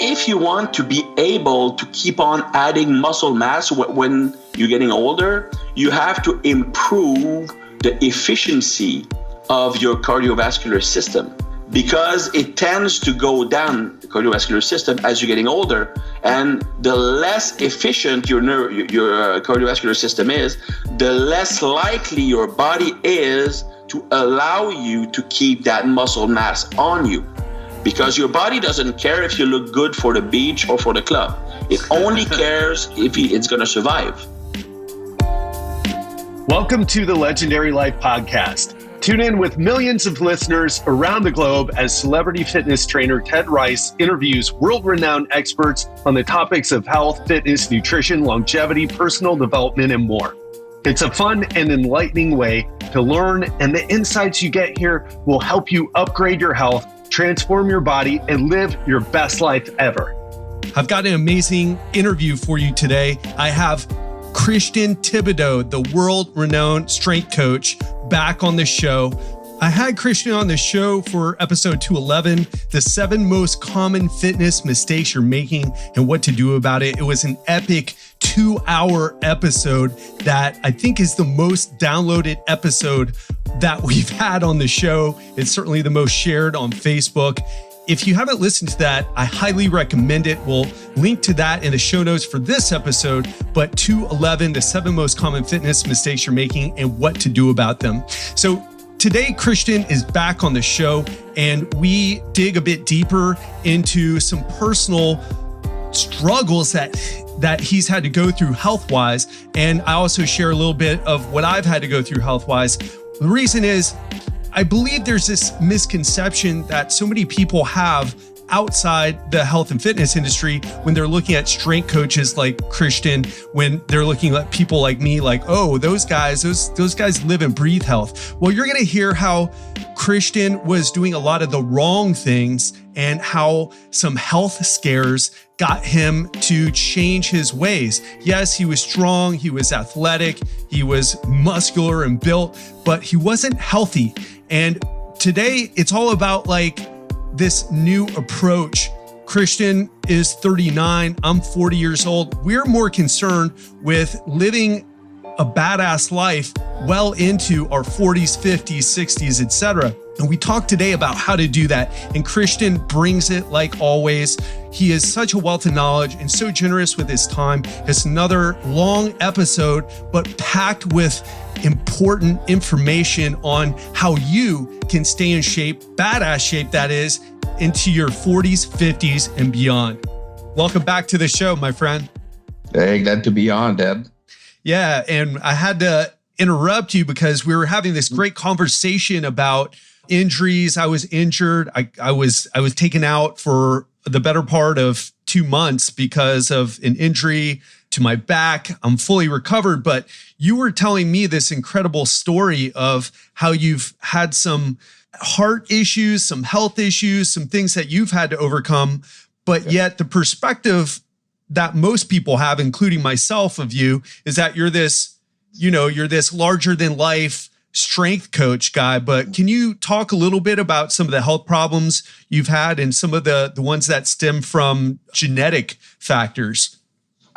if you want to be able to keep on adding muscle mass when you're getting older, you have to improve the efficiency of your cardiovascular system, because it tends to go down, the cardiovascular system, as you're getting older. And the less efficient your cardiovascular system is, the less likely your body is to allow you to keep that muscle mass on you. Because your body doesn't care if you look good for the beach or for the club. It only cares if it's going to survive. Welcome to the Legendary Life Podcast. Tune in with millions of listeners around the globe as celebrity fitness trainer Ted Rice interviews world-renowned experts on the topics of health, fitness, nutrition, longevity, personal development, and more. It's a fun and enlightening way to learn, and the insights you get here will help you upgrade your health, transform your body, and live your best life ever. I've got an amazing interview for you today. I have Christian Thibaudeau, the world-renowned strength coach, back on the show. I had Christian on the show for episode 211, the 7 most common fitness mistakes you're making and what to do about it. It was an epic 2-hour episode that I think is the most downloaded episode that we've had on the show. It's certainly the most shared on Facebook. If you haven't listened to that, I highly recommend it. We'll link to that in the show notes for this episode, but 211, the 7 most common fitness mistakes you're making and what to do about them. So today, Christian is back on the show, and we dig a bit deeper into some personal struggles that he's had to go through health-wise. And I also share a little bit of what I've had to go through health-wise. The reason is, I believe there's this misconception that so many people have outside the health and fitness industry when they're looking at strength coaches like Christian, when they're looking at people like me, like, oh, those guys live and breathe health. Well, you're going to hear how Christian was doing a lot of the wrong things and how some health scares got him to change his ways. Yes, he was strong, he was athletic, he was muscular and built, but he wasn't healthy. And today it's all about like this new approach. Christian is 39, I'm 40 years old. We're more concerned with living a badass life well into our 40s, 50s, 60s, etc. And we talk today about how to do that. And Christian brings it like always. He is such a wealth of knowledge and so generous with his time. It's another long episode, but packed with important information on how you can stay in shape, badass shape that is, into your 40s, 50s, and beyond. Welcome back to the show, my friend. Hey, glad to be on, Deb. Yeah, and I had to interrupt you because we were having this great conversation about injuries. I was injured. I was taken out for the better part of 2 months because of an injury to my back. I'm fully recovered, but you were telling me this incredible story of how you've had some heart issues, some health issues, some things that you've had to overcome, but yet the perspective that most people have, including myself, of you is that you're this larger than life strength coach guy. But can you talk a little bit about some of the health problems you've had and some of the ones that stem from genetic factors?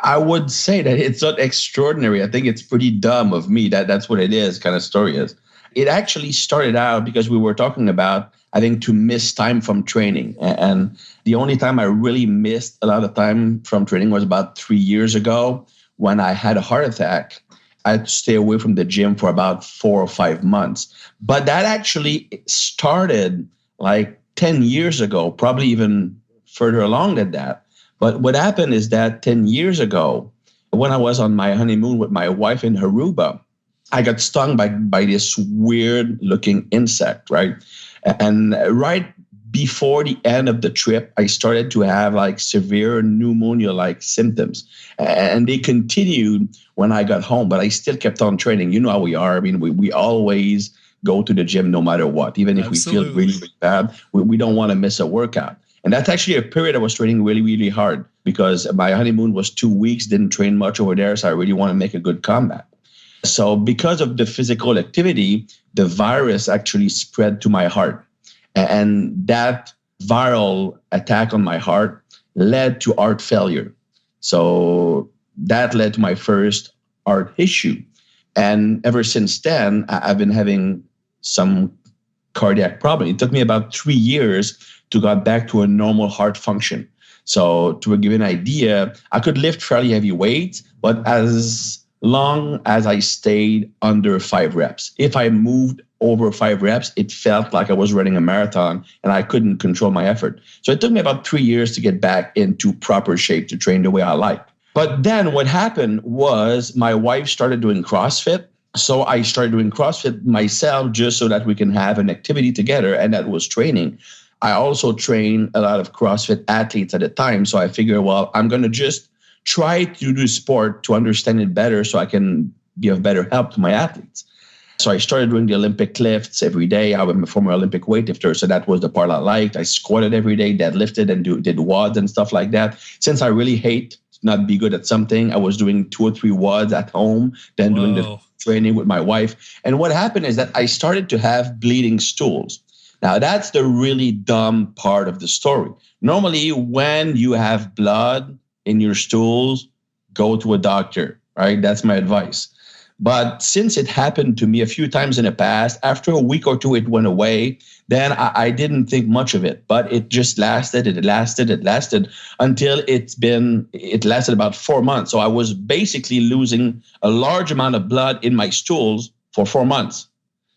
I would say that it's not extraordinary. I think it's pretty dumb of me. That's what it is, kind of story is. It actually started out because we were talking about, I think, to miss time from training. And the only time I really missed a lot of time from training was about 3 years ago when I had a heart attack. I had to stay away from the gym for about 4 or 5 months. But that actually started like 10 years ago, probably even further along than that. But what happened is that 10 years ago, when I was on my honeymoon with my wife in Aruba, I got stung by this weird looking insect, right? And right before the end of the trip, I started to have like severe pneumonia-like symptoms. And they continued when I got home, but I still kept on training. You know how we are. I mean, we always go to the gym no matter what. Even if Absolutely. We feel really, really bad, we don't want to miss a workout. And that's actually a period I was training really, really hard because my honeymoon was 2 weeks, didn't train much over there. So I really want to make a good comeback. So because of the physical activity, the virus actually spread to my heart. And that viral attack on my heart led to heart failure. So that led to my first heart issue. And ever since then, I've been having some cardiac problem. It took me about 3 years to get back to a normal heart function. So to give you an idea, I could lift fairly heavy weights, but as long as I stayed under 5 reps. If I moved over 5 reps, it felt like I was running a marathon and I couldn't control my effort. So it took me about 3 years to get back into proper shape to train the way I like. But then what happened was my wife started doing CrossFit. So I started doing CrossFit myself just so that we can have an activity together, and that was training. I also trained a lot of CrossFit athletes at the time. So I figured, well, I'm going to just try to do sport to understand it better so I can give better help to my athletes. So I started doing the Olympic lifts every day. I'm a former Olympic weightlifter, so that was the part I liked. I squatted every day, deadlifted, and did WODs and stuff like that. Since I really hate to not be good at something, I was doing 2 or 3 WODs at home, then doing the training with my wife. And what happened is that I started to have bleeding stools. Now, that's the really dumb part of the story. Normally, when you have blood in your stools, go to a doctor, right? That's my advice. But since it happened to me a few times in the past, after a week or two, it went away. Then I didn't think much of it, but it just lasted, it lasted until it lasted about 4 months. So I was basically losing a large amount of blood in my stools for 4 months.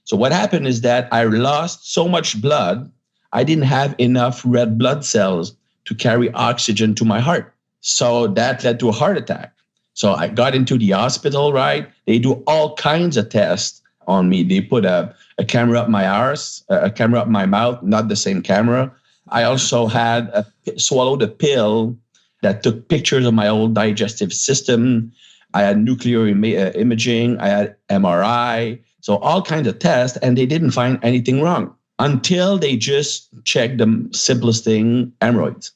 So what happened is that I lost so much blood, I didn't have enough red blood cells to carry oxygen to my heart. So that led to a heart attack. So I got into the hospital, right? They do all kinds of tests on me. They put a camera up my arse, a camera up my mouth, not the same camera. I also had swallowed a pill that took pictures of my old digestive system. I had nuclear imaging. I had MRI. So all kinds of tests, and they didn't find anything wrong until they just checked the simplest thing, hemorrhoids.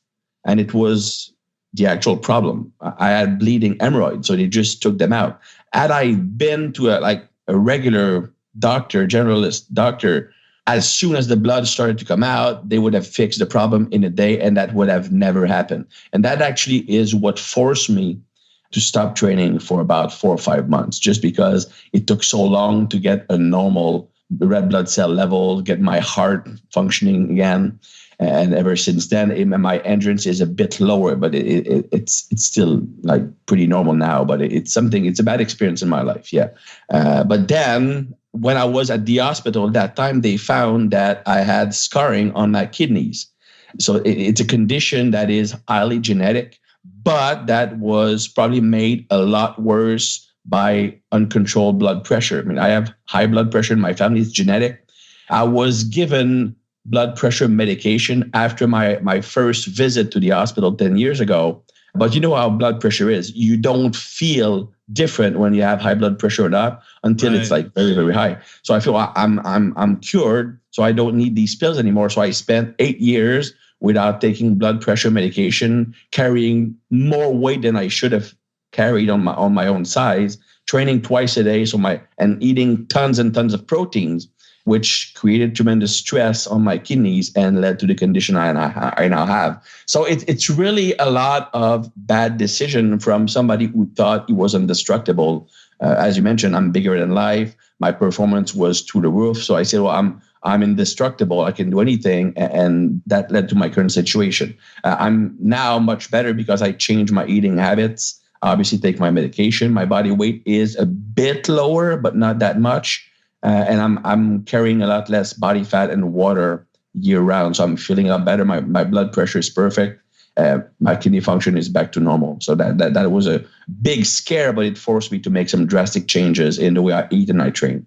And it was the actual problem. I had bleeding hemorrhoids, so they just took them out. Had I been to a regular doctor, generalist doctor, as soon as the blood started to come out, they would have fixed the problem in a day, and that would have never happened. And that actually is what forced me to stop training for about 4 or 5 months, just because it took so long to get a normal red blood cell level, get my heart functioning again. And ever since then, my endurance is a bit lower, but it's still like pretty normal now. But it's a bad experience in my life, yeah. But then when I was at the hospital that time, they found that I had scarring on my kidneys. So it's a condition that is highly genetic, but that was probably made a lot worse by uncontrolled blood pressure. I mean, I have high blood pressure in my family. It's genetic. I was given blood pressure medication after my first visit to the hospital 10 years ago. But you know how blood pressure is. You don't feel different when you have high blood pressure or not until it's like very, very high. So I feel I'm cured, so I don't need these pills anymore. So I spent 8 years without taking blood pressure medication, carrying more weight than I should have carried on my own size, training twice a day, and eating tons and tons of proteins, which created tremendous stress on my kidneys and led to the condition I now have. So it's really a lot of bad decision from somebody who thought he was indestructible. As you mentioned, I'm bigger than life. My performance was through the roof. So I said, well, I'm indestructible. I can do anything. And that led to my current situation. I'm now much better because I changed my eating habits. I obviously take my medication. My body weight is a bit lower, but not that much. And I'm carrying a lot less body fat and water year round. So I'm feeling a lot better. My blood pressure is perfect. My kidney function is back to normal. So that was a big scare, but it forced me to make some drastic changes in the way I eat and I train.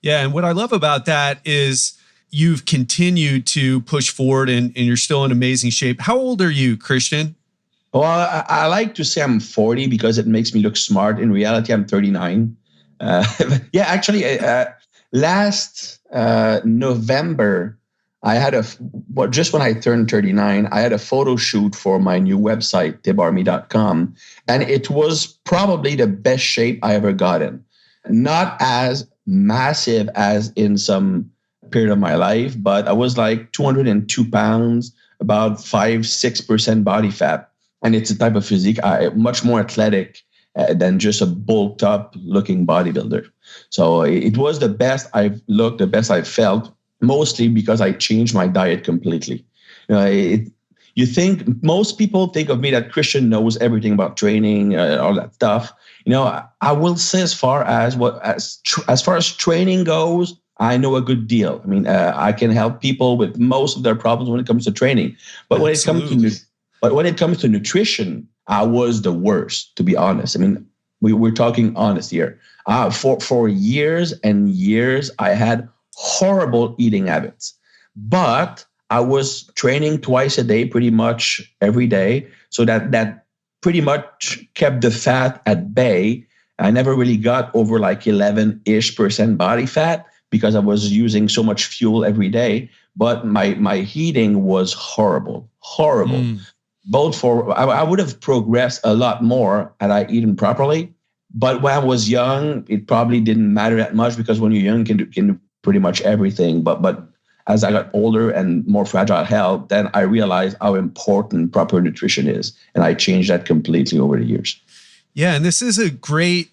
Yeah. And what I love about that is you've continued to push forward and you're still in amazing shape. How old are you, Christian? Well, I like to say I'm 40 because it makes me look smart. In reality, I'm 39. Last November, I had just when I turned 39, I had a photo shoot for my new website, thibarmy.com. And it was probably the best shape I ever got in. Not as massive as in some period of my life, but I was like 202 pounds, about 5-6% body fat. And it's a type of physique, much more athletic than just a bulked up looking bodybuilder. So it was the best I've looked, the best I've felt, mostly because I changed my diet completely. You think most people think of me that Christian knows everything about training, all that stuff. I will say as far as training goes, I know a good deal. I mean, I can help people with most of their problems when it comes to training. But when it comes to nutrition, I was the worst, to be honest. I mean, we're talking honest here. For years and years, I had horrible eating habits, but I was training twice a day, pretty much every day. So that pretty much kept the fat at bay. I never really got over like 11-ish% body fat because I was using so much fuel every day. But my eating was horrible. I would have progressed a lot more had I eaten properly. But when I was young, it probably didn't matter that much because when you're young, you can do pretty much everything. But as I got older and more fragile health, then I realized how important proper nutrition is. And I changed that completely over the years. Yeah, and this is a great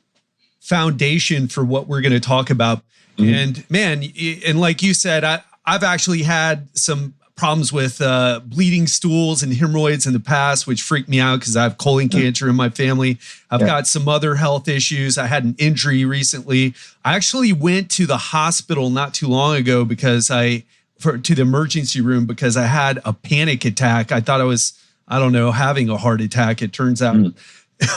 foundation for what we're going to talk about. Mm-hmm. And man, and like you said, I've actually had some problems with bleeding stools and hemorrhoids in the past, which freaked me out because I have colon cancer in my family. I've got some other health issues. I had an injury recently. I actually went to the hospital not too long ago because to the emergency room because I had a panic attack. I thought I was, having a heart attack. It turns out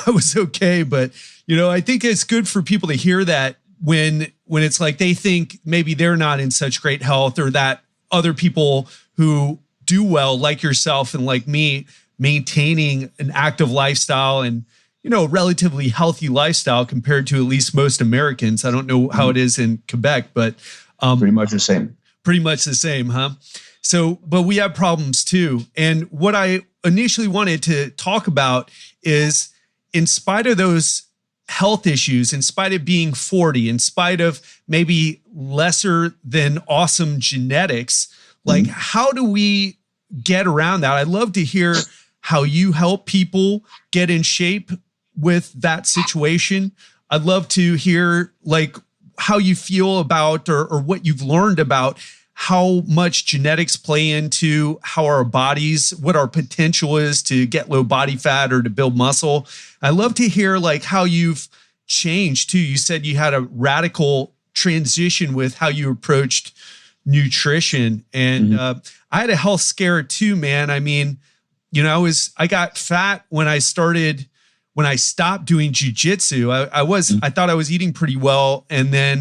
I was okay. But, I think it's good for people to hear that when it's like they think maybe they're not in such great health, or that other people who do well, like yourself and like me, maintaining an active lifestyle and, relatively healthy lifestyle compared to at least most Americans. I don't know how it is in Quebec, but pretty much the same. Pretty much the same, huh? So, but we have problems too. And what I initially wanted to talk about is, in spite of those health issues, in spite of being 40, in spite of maybe lesser than awesome genetics, like how do we get around that? I'd love to hear how you help people get in shape with that situation. I'd love to hear like how you feel about or what you've learned about how much genetics play into how our bodies, what our potential is to get low body fat or to build muscle. I'd love to hear like how you've changed too. You said you had a radical transition with how you approached nutrition. And I had a health scare too, man. I mean, I got fat when I stopped doing jujitsu. I thought I was eating pretty well. And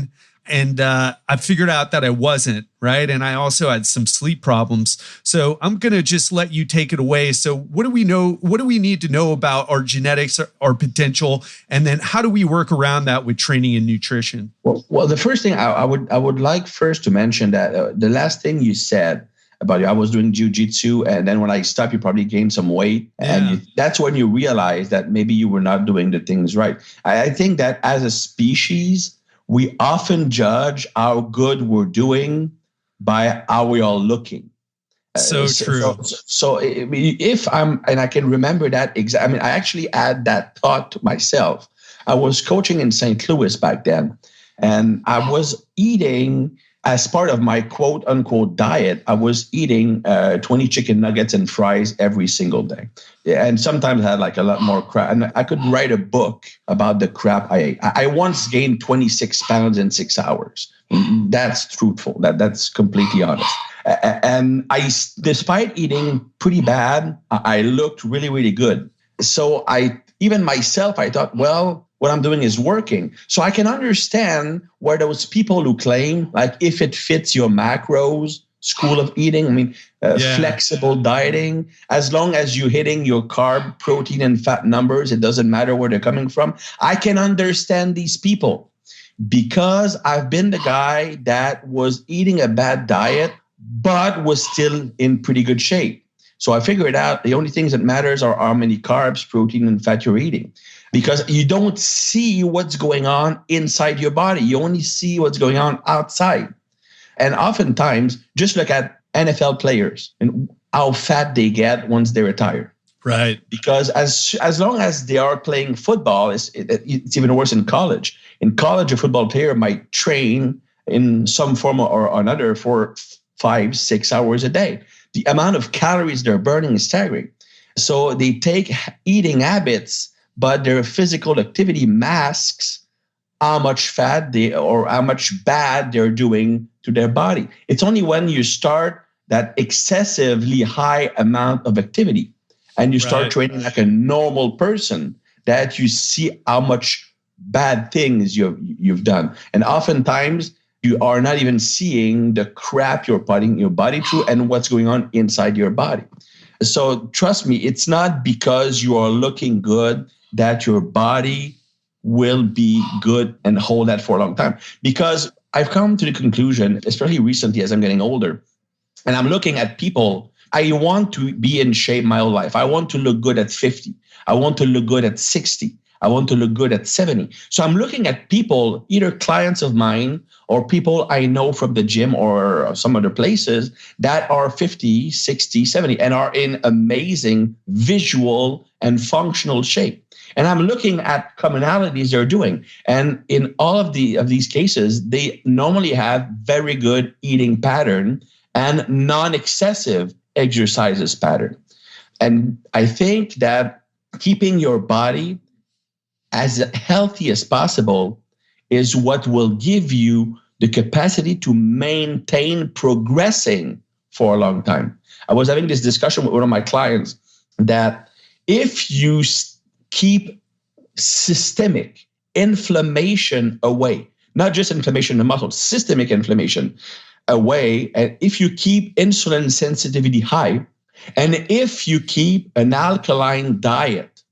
I figured out that I wasn't, right? And I also had some sleep problems. So I'm going to just let you take it away. So what do we know? What do we need to know about our genetics, our potential? And then how do we work around that with training and nutrition? Well, the first thing I would like first to mention that the last thing you said about I was doing jiu-jitsu, and then when I stopped, you probably gained some weight. And that's when you realize that maybe you were not doing the things right. I think that as a species, we often judge how good we're doing by how we are looking. So true. So if and I can remember that I actually had that thought to myself. I was coaching in St. Louis back then, and I was eating, as part of my quote unquote diet, I was eating 20 chicken nuggets and fries every single day. And sometimes I had like a lot more crap. And I could write a book about the crap I ate. I once gained 26 pounds in 6 hours. That's truthful. That's completely honest. And despite eating pretty bad, I looked really, really good. So even myself, I thought, well, what I'm doing is working. So I can understand where those people who claim, like, if it fits your macros, school of eating, flexible dieting, as long as you're hitting your carb, protein, and fat numbers, it doesn't matter where they're coming from. I can understand these people because I've been the guy that was eating a bad diet, but was still in pretty good shape. So I figured out the only things that matters are how many carbs, protein, and fat you're eating. Because you don't see what's going on inside your body. You only see what's going on outside. And oftentimes, just look at NFL players and how fat they get once they retire. Right. Because as long as they are playing football, it's even worse in college. In college, a football player might train in some form or another for 5-6 hours a day. The amount of calories they're burning is staggering. So they take eating habits, but their physical activity masks how much fat or how much bad they're doing to their body. It's only when you start that excessively high amount of activity and you start training like a normal person that you see how much bad things you've done. And oftentimes you are not even seeing the crap you're putting your body through and what's going on inside your body. So trust me, it's not because you are looking good that your body will be good and hold that for a long time. Because I've come to the conclusion, especially recently as I'm getting older, and I'm looking at people, I want to be in shape my whole life. I want to look good at 50. I want to look good at 60. I want to look good at 70. So I'm looking at people, either clients of mine or people I know from the gym or some other places that are 50, 60, 70 and are in amazing visual and functional shape. And I'm looking at commonalities they're doing. And in all of these cases, they normally have very good eating pattern and non-excessive exercises pattern. And I think that keeping your body as healthy as possible is what will give you the capacity to maintain progressing for a long time. I was having this discussion with one of my clients that if you keep systemic inflammation away, not just inflammation in the muscle, systemic inflammation away, and if you keep insulin sensitivity high, and if you keep an alkaline diet,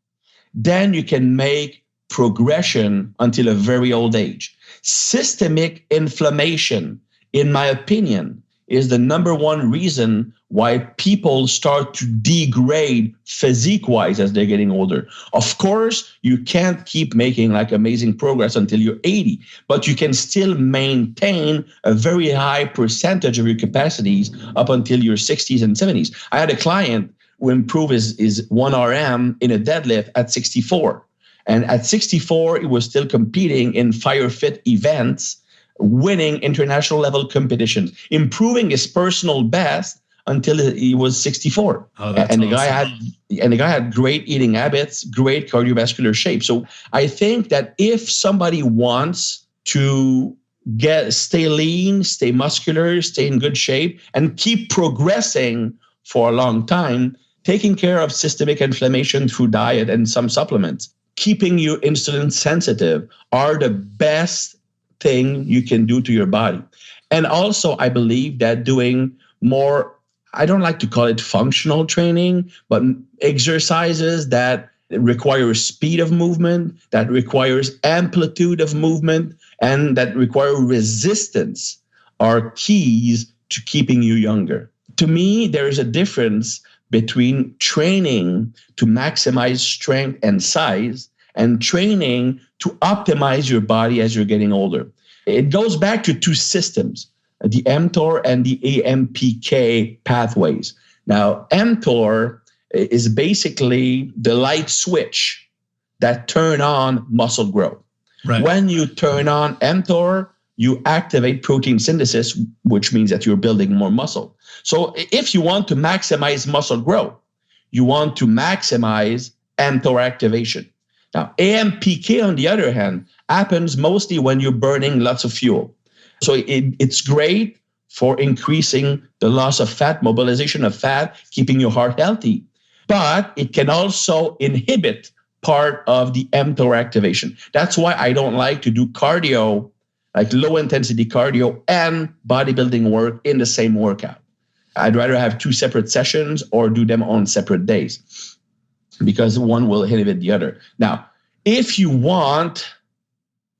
then you can make progression until a very old age. Systemic inflammation, in my opinion, is the number one reason why people start to degrade physique-wise as they're getting older. Of course, you can't keep making like amazing progress until you're 80, but you can still maintain a very high percentage of your capacities up until your 60s and 70s. I had a client who improved his 1RM in a deadlift at 64. And at 64, he was still competing in Fire Fit events, winning international level competitions, improving his personal best until he was 64. Oh, that's and awesome. the guy had great eating habits, great cardiovascular shape. So I think that if somebody wants to stay lean, stay muscular, stay in good shape, and keep progressing for a long time, taking care of systemic inflammation through diet and some supplements, keeping you insulin sensitive are the best thing you can do to your body. And also, I believe that doing more, I don't like to call it functional training, but exercises that require speed of movement, that requires amplitude of movement, and that require resistance are keys to keeping you younger. To me, there is a difference between training to maximize strength and size and training to optimize your body as you're getting older. It goes back to two systems, the Mtor and the AMPK pathways. Now, Mtor is basically the light switch that turn on muscle growth. Right. When you turn on Mtor, you activate protein synthesis, which means that you're building more muscle. So if you want to maximize muscle growth, you want to maximize Mtor activation. Now, AMPK, on the other hand, happens mostly when you're burning lots of fuel. So it's great for increasing the loss of fat, mobilization of fat, keeping your heart healthy. But it can also inhibit part of the Mtor activation. That's why I don't like to do cardio, like low intensity cardio and bodybuilding work in the same workout. I'd rather have two separate sessions or do them on separate days because one will inhibit the other. Now, if you want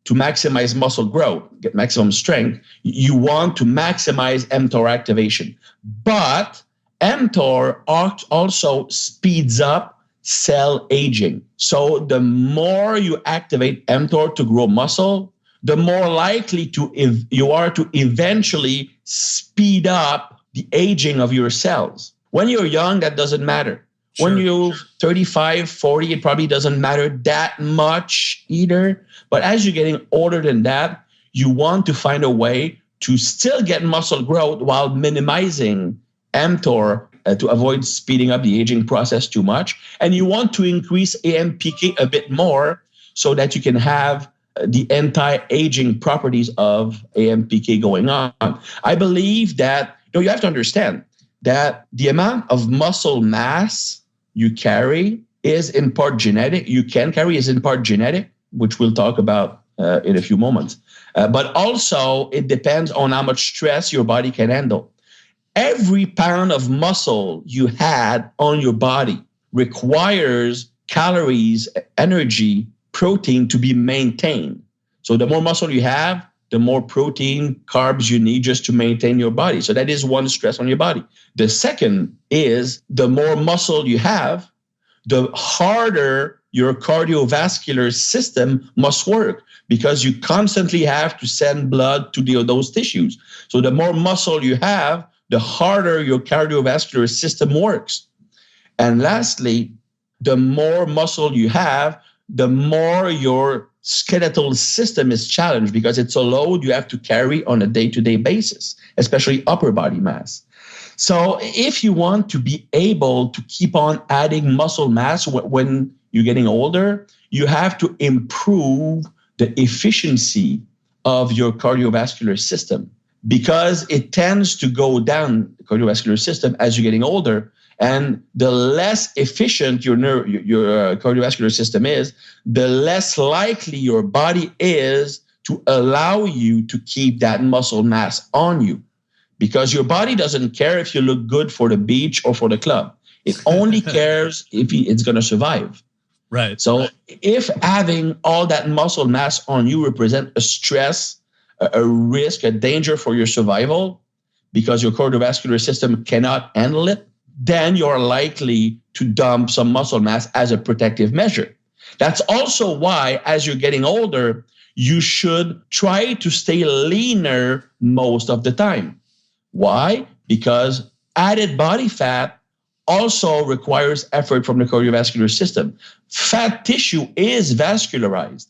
to maximize muscle growth, get maximum strength, you want to maximize Mtor activation. But Mtor also speeds up cell aging. So the more you activate Mtor to grow muscle, the more likely you are to eventually speed up the aging of your cells. When you're young, that doesn't matter. When you're 35, 40, it probably doesn't matter that much either. But as you're getting older than that, you want to find a way to still get muscle growth while minimizing Mtor to avoid speeding up the aging process too much. And you want to increase AMPK a bit more so that you can have the anti-aging properties of AMPK going on. I believe that you have to understand that the amount of muscle mass you carry is in part genetic. You can carry is in part genetic, which we'll talk about in a few moments. But also it depends on how much stress your body can handle. Every pound of muscle you had on your body requires calories, energy, protein to be maintained. So the more muscle you have, the more protein, carbs you need just to maintain your body. So that is one stress on your body. The second is the more muscle you have, the harder your cardiovascular system must work because you constantly have to send blood to those tissues. So the more muscle you have, the harder your cardiovascular system works. And lastly, the more muscle you have, the more your skeletal system is challenged because it's a load you have to carry on a day-to-day basis, especially upper body mass. So if you want to be able to keep on adding muscle mass when you're getting older, you have to improve the efficiency of your cardiovascular system because it tends to go down, the cardiovascular system, as you're getting older. And the less efficient your cardiovascular system is, the less likely your body is to allow you to keep that muscle mass on you. Because your body doesn't care if you look good for the beach or for the club. It only cares if it's going to survive. Right. So if having all that muscle mass on you represents a stress, a risk, a danger for your survival, because your cardiovascular system cannot handle it, then you're likely to dump some muscle mass as a protective measure. That's also why, as you're getting older, you should try to stay leaner most of the time. Why? Because added body fat also requires effort from the cardiovascular system. Fat tissue is vascularized.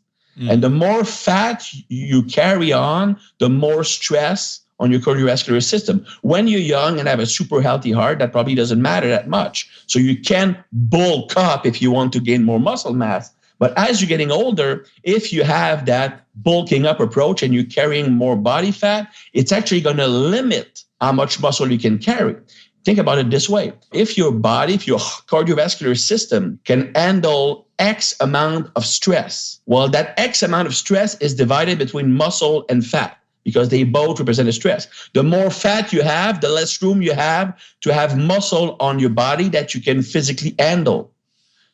And the more fat you carry on, the more stress on your cardiovascular system. When you're young and have a super healthy heart, that probably doesn't matter that much. So you can bulk up if you want to gain more muscle mass. But as you're getting older, if you have that bulking up approach and you're carrying more body fat, it's actually going to limit how much muscle you can carry. Think about it this way. If your cardiovascular system can handle X amount of stress, well, that X amount of stress is divided between muscle and fat because they both represent a stress. The more fat you have, the less room you have to have muscle on your body that you can physically handle.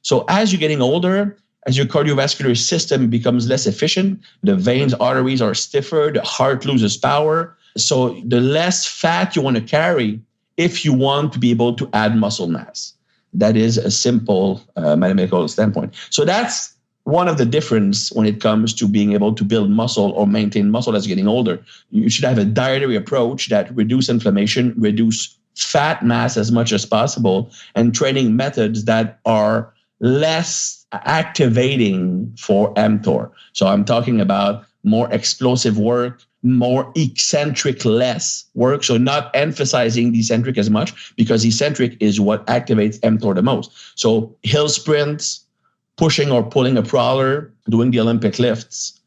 So as you're getting older, as your cardiovascular system becomes less efficient, the veins, arteries are stiffer, the heart loses power. So the less fat you want to carry if you want to be able to add muscle mass. That is a simple mathematical standpoint. So that's one of the difference when it comes to being able to build muscle or maintain muscle as you're getting older. You should have a dietary approach that reduce inflammation, reduce fat mass as much as possible, and training methods that are less activating for Mtor. So I'm talking about more explosive work, more eccentric less work. So not emphasizing the eccentric as much because eccentric is what activates Mtor the most. So hill sprints, pushing or pulling a prowler, doing the Olympic lifts,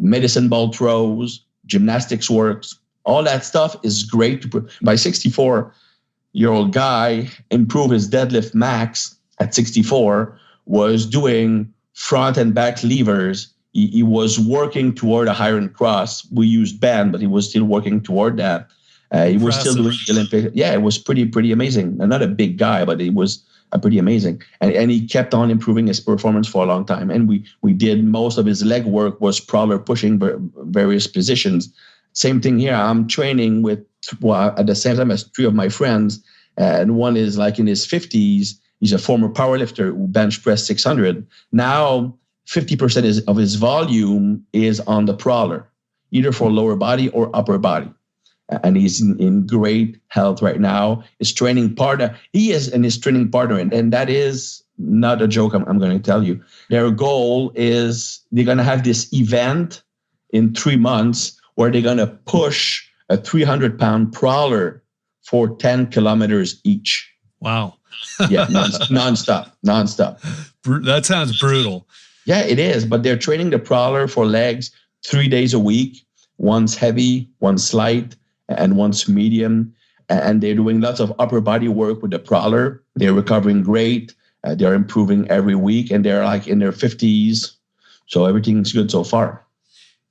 medicine ball throws, gymnastics works, all that stuff is great. By 64-year-old guy, improve his deadlift max at 64, was doing front and back levers. He was working toward a higher cross. We used band, but he was still working toward that. He was still doing the Olympic. Yeah, it was pretty amazing. Not a big guy, but it was pretty amazing. And he kept on improving his performance for a long time. And we did most of his leg work was prowler pushing various positions. Same thing here. I'm training with, at the same time as three of my friends. And one is like in his 50s. He's a former powerlifter who bench pressed 600. Now, 50% of his volume is on the prowler, either for lower body or upper body. and he's in great health right now. His training partner, his training partner, and that is not a joke, I'm going to tell you. Their goal is they're going to have this event in 3 months where they're going to push a 300-pound prowler for 10 kilometers each. Wow. Yeah, nonstop. That sounds brutal. Yeah, it is. But they're training the prowler for legs 3 days a week. Once heavy, once light, and once medium. And they're doing lots of upper body work with the prowler. They're recovering great. They're improving every week, and they're like in their 50s. So everything's good so far.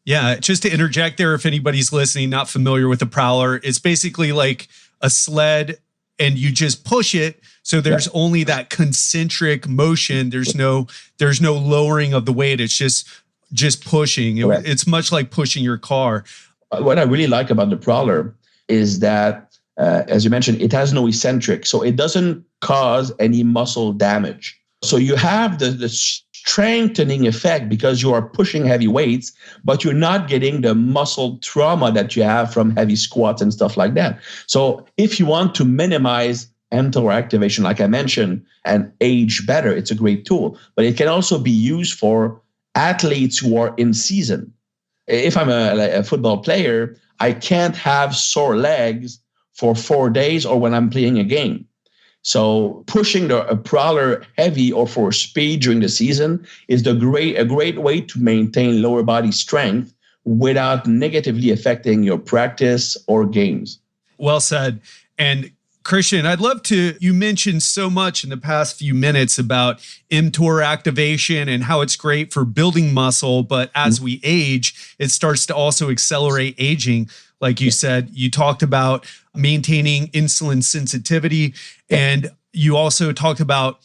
Yeah, just to interject there, if anybody's listening, not familiar with the prowler, it's basically like a sled and you just push it. So there's only that concentric motion. There's no lowering of the weight. It's just pushing. It's much like pushing your car. What I really like about the prowler is that, as you mentioned, it has no eccentric. So it doesn't cause any muscle damage. So you have the strengthening effect because you are pushing heavy weights, but you're not getting the muscle trauma that you have from heavy squats and stuff like that. So if you want to minimize mTOR activation, like I mentioned, and age better, it's a great tool. But it can also be used for athletes who are in season. If I'm a football player, I can't have sore legs for 4 days or when I'm playing a game. So pushing a prowler heavy or for speed during the season is a great way to maintain lower body strength without negatively affecting your practice or games. Well said. And Christian, you mentioned so much in the past few minutes about mTOR activation and how it's great for building muscle, but as we age, it starts to also accelerate aging. Like you said, you talked about maintaining insulin sensitivity, and you also talked about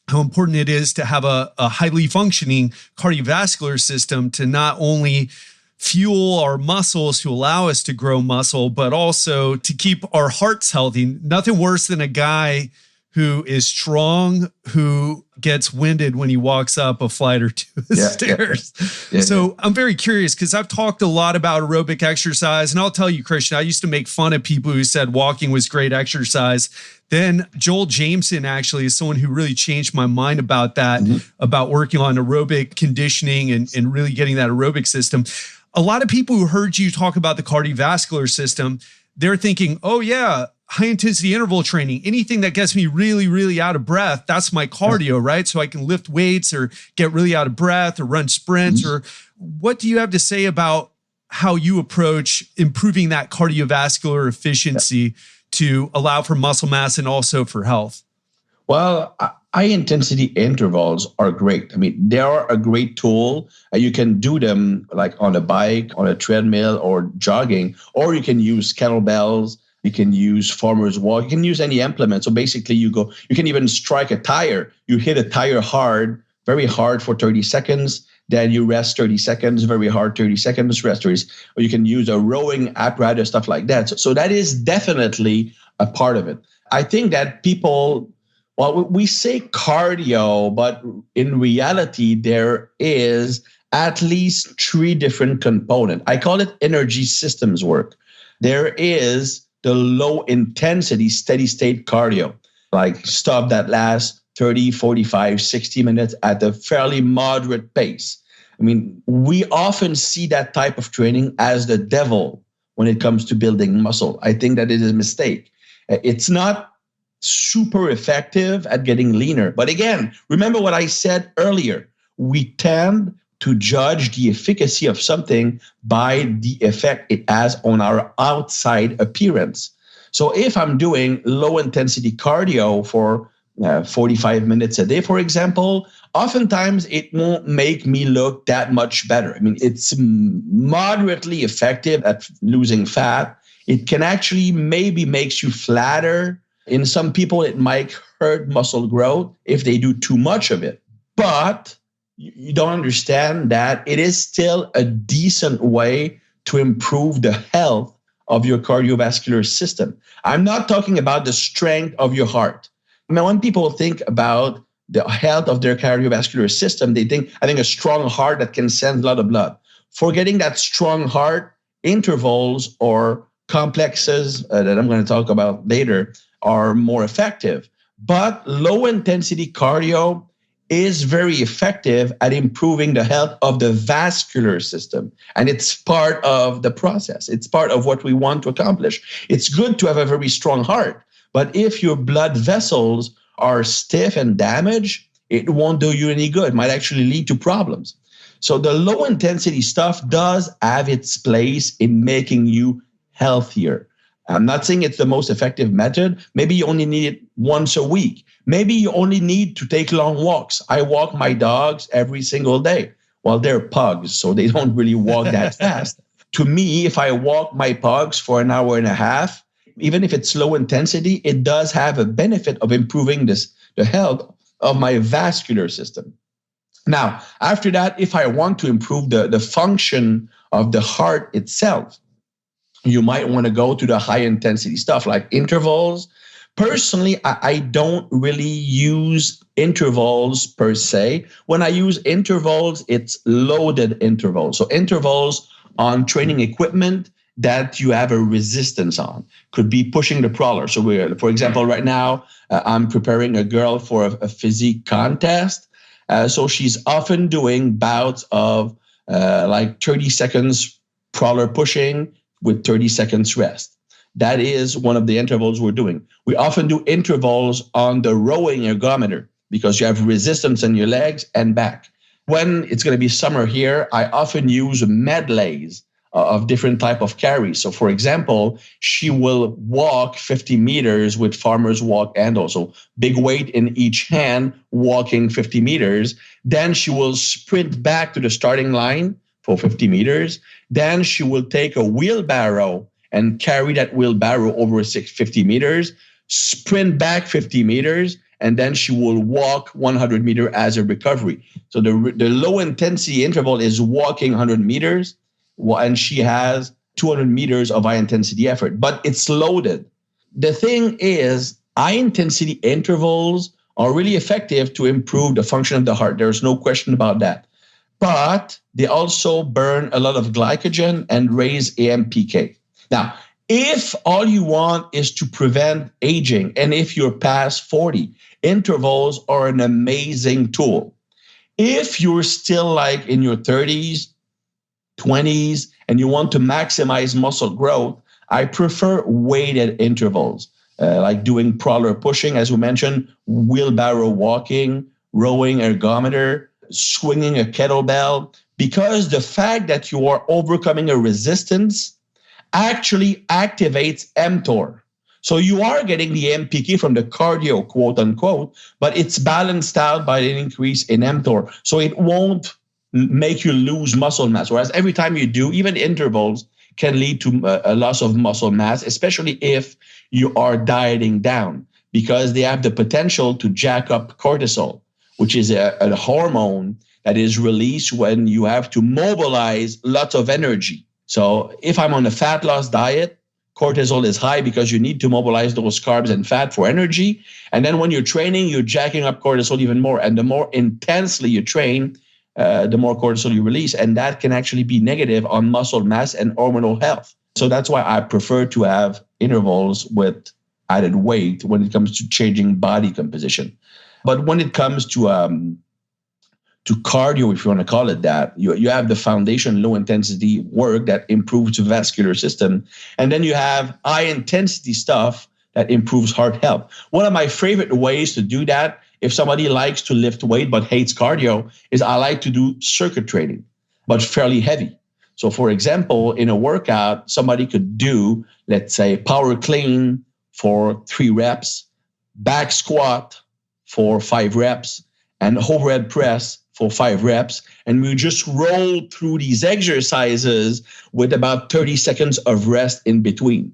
how important it is to have a highly functioning cardiovascular system to not only fuel our muscles to allow us to grow muscle, but also to keep our hearts healthy. Nothing worse than a guy who is strong, who gets winded when he walks up a flight or two of stairs. So I'm very curious because I've talked a lot about aerobic exercise, and I'll tell you, Christian, I used to make fun of people who said walking was great exercise. Then Joel Jameson actually is someone who really changed my mind about that, about working on aerobic conditioning and really getting that aerobic system. A lot of people who heard you talk about the cardiovascular system, they're thinking, oh yeah, high intensity interval training, anything that gets me really, really out of breath, that's my cardio, right? So I can lift weights or get really out of breath or run sprints. Or what do you have to say about how you approach improving that cardiovascular efficiency to allow for muscle mass and also for health? Well, high intensity intervals are great. I mean, they are a great tool. You can do them like on a bike, on a treadmill, or jogging, or you can use kettlebells. You can use farmer's walk. You can use any implement. So basically you can even strike a tire. You hit a tire hard, very hard for 30 seconds. Then you rest 30 seconds, very hard, 30 seconds, rest 30. Or you can use a rowing apparatus, stuff like that. So that is definitely a part of it. I think that people, we say cardio, but in reality, there is at least 3 different components. I call it energy systems work. There is the low intensity, steady state cardio, like stuff that lasts 30, 45, 60 minutes at a fairly moderate pace. I mean, we often see that type of training as the devil when it comes to building muscle. I think that it is a mistake. It's not super effective at getting leaner. But again, remember what I said earlier. We tend to judge the efficacy of something by the effect it has on our outside appearance. So if I'm doing low intensity cardio for 45 minutes a day, for example, oftentimes it won't make me look that much better. I mean, it's moderately effective at losing fat. It can actually maybe makes you flatter. In some people, it might hurt muscle growth if they do too much of it. But you don't understand that it is still a decent way to improve the health of your cardiovascular system. I'm not talking about the strength of your heart. I mean, when people think about the health of their cardiovascular system, they think, I think a strong heart that can send a lot of blood. Forgetting that strong heart, intervals or complexes that I'm going to talk about later are more effective. But low intensity cardio is very effective at improving the health of the vascular system. And it's part of the process. It's part of what we want to accomplish. It's good to have a very strong heart, but if your blood vessels are stiff and damaged, it won't do you any good. It might actually lead to problems. So the low intensity stuff does have its place in making you healthier. I'm not saying it's the most effective method. Maybe you only need it once a week. Maybe you only need to take long walks. I walk my dogs every single day. Well, they're pugs, so they don't really walk that fast. To me, if I walk my pugs for an hour and a half, even if it's low intensity, it does have a benefit of improving the health of my vascular system. Now, after that, if I want to improve the function of the heart itself, you might want to go to the high intensity stuff like intervals. Personally, I don't really use intervals per se. When I use intervals, it's loaded intervals. So intervals on training equipment that you have a resistance on. Could be pushing the crawler. So for example, right now, I'm preparing a girl for a physique contest. So she's often doing bouts of like 30 seconds crawler pushing with 30 seconds rest. That is one of the intervals we're doing. We often do intervals on the rowing ergometer because you have resistance in your legs and back. When it's going to be summer here, I often use medleys of different type of carries. So for example, she will walk 50 meters with farmer's walk and also big weight in each hand, walking 50 meters. Then she will sprint back to the starting line for 50 meters. Then she will take a wheelbarrow and carry that wheelbarrow over 50 meters, sprint back 50 meters, and then she will walk 100 meters as a recovery. So the low intensity interval is walking 100 meters, and she has 200 meters of high intensity effort, but it's loaded. The thing is, high intensity intervals are really effective to improve the function of the heart. There's no question about that. But they also burn a lot of glycogen and raise AMPK. Now, if all you want is to prevent aging, and if you're past 40, intervals are an amazing tool. If you're still like in your 30s, 20s, and you want to maximize muscle growth, I prefer weighted intervals, like doing crawler pushing, as we mentioned, wheelbarrow walking, rowing ergometer, swinging a kettlebell, because the fact that you are overcoming a resistance actually activates Mtor. So you are getting the MPK from the cardio, quote unquote, but it's balanced out by an increase in Mtor. So it won't make you lose muscle mass. Whereas every time you do, even intervals can lead to a loss of muscle mass, especially if you are dieting down, because they have the potential to jack up cortisol, which is a hormone that is released when you have to mobilize lots of energy. So if I'm on a fat loss diet, cortisol is high because you need to mobilize those carbs and fat for energy. And then when you're training, you're jacking up cortisol even more. And the more intensely you train, the more cortisol you release. And that can actually be negative on muscle mass and hormonal health. So that's why I prefer to have intervals with added weight when it comes to changing body composition. But when it comes to cardio, if you want to call it that, you have the foundation low intensity work that improves the vascular system. And then you have high intensity stuff that improves heart health. One of my favorite ways to do that, if somebody likes to lift weight but hates cardio, is I like to do circuit training, but fairly heavy. So for example, in a workout, somebody could do, let's say, power clean for 3 reps, back squat for 5 reps, and overhead press for 5 reps. And we just roll through these exercises with about 30 seconds of rest in between.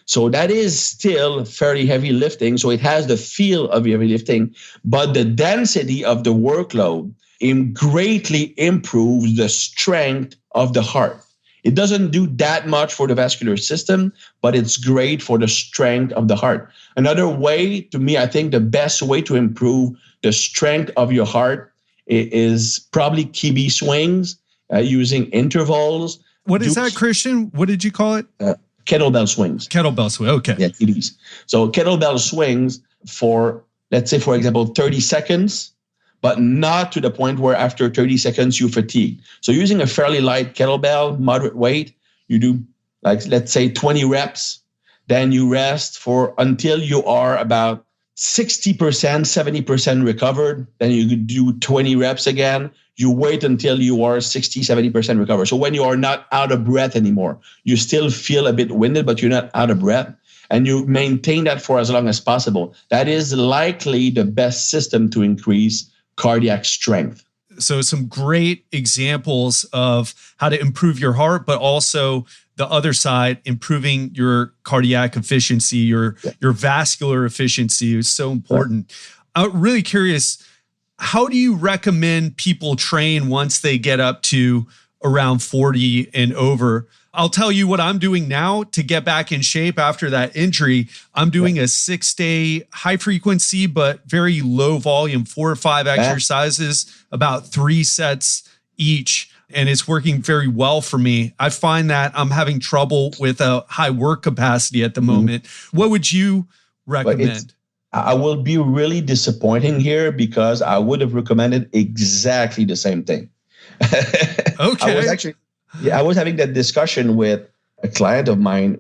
So that is still fairly heavy lifting. So it has the feel of heavy lifting, but the density of the workload greatly improves the strength of the heart. It doesn't do that much for the vascular system, but it's great for the strength of the heart. Another way, to me, I think the best way to improve the strength of your heart is probably kibi swings, using intervals. What is that, Christian? What did you call it? kettlebell swings. Kettlebell swing. Okay. Yeah, TDs. So kettlebell swings for, let's say, for example, 30 seconds, but not to the point where after 30 seconds you fatigue. So using a fairly light kettlebell, moderate weight, you do like, let's say 20 reps, then you rest for until you are about 60%, 70% recovered. Then you could do 20 reps again. You wait until you are 60, 70% recovered. So when you are not out of breath anymore, you still feel a bit winded, but you're not out of breath. And you maintain that for as long as possible. That is likely the best system to increase cardiac strength. So some great examples of how to improve your heart, but also the other side, improving your cardiac efficiency, your vascular efficiency is so important. Right. I'm really curious, how do you recommend people train once they get up to around 40 and over? I'll tell you what I'm doing now to get back in shape after that injury. I'm doing a 6-day high frequency, but very low volume, 4 or 5 exercises, about 3 sets each. And it's working very well for me. I find that I'm having trouble with a high work capacity at the moment. What would you recommend? I will be really disappointing here because I would have recommended exactly the same thing. Okay. I was having that discussion with a client of mine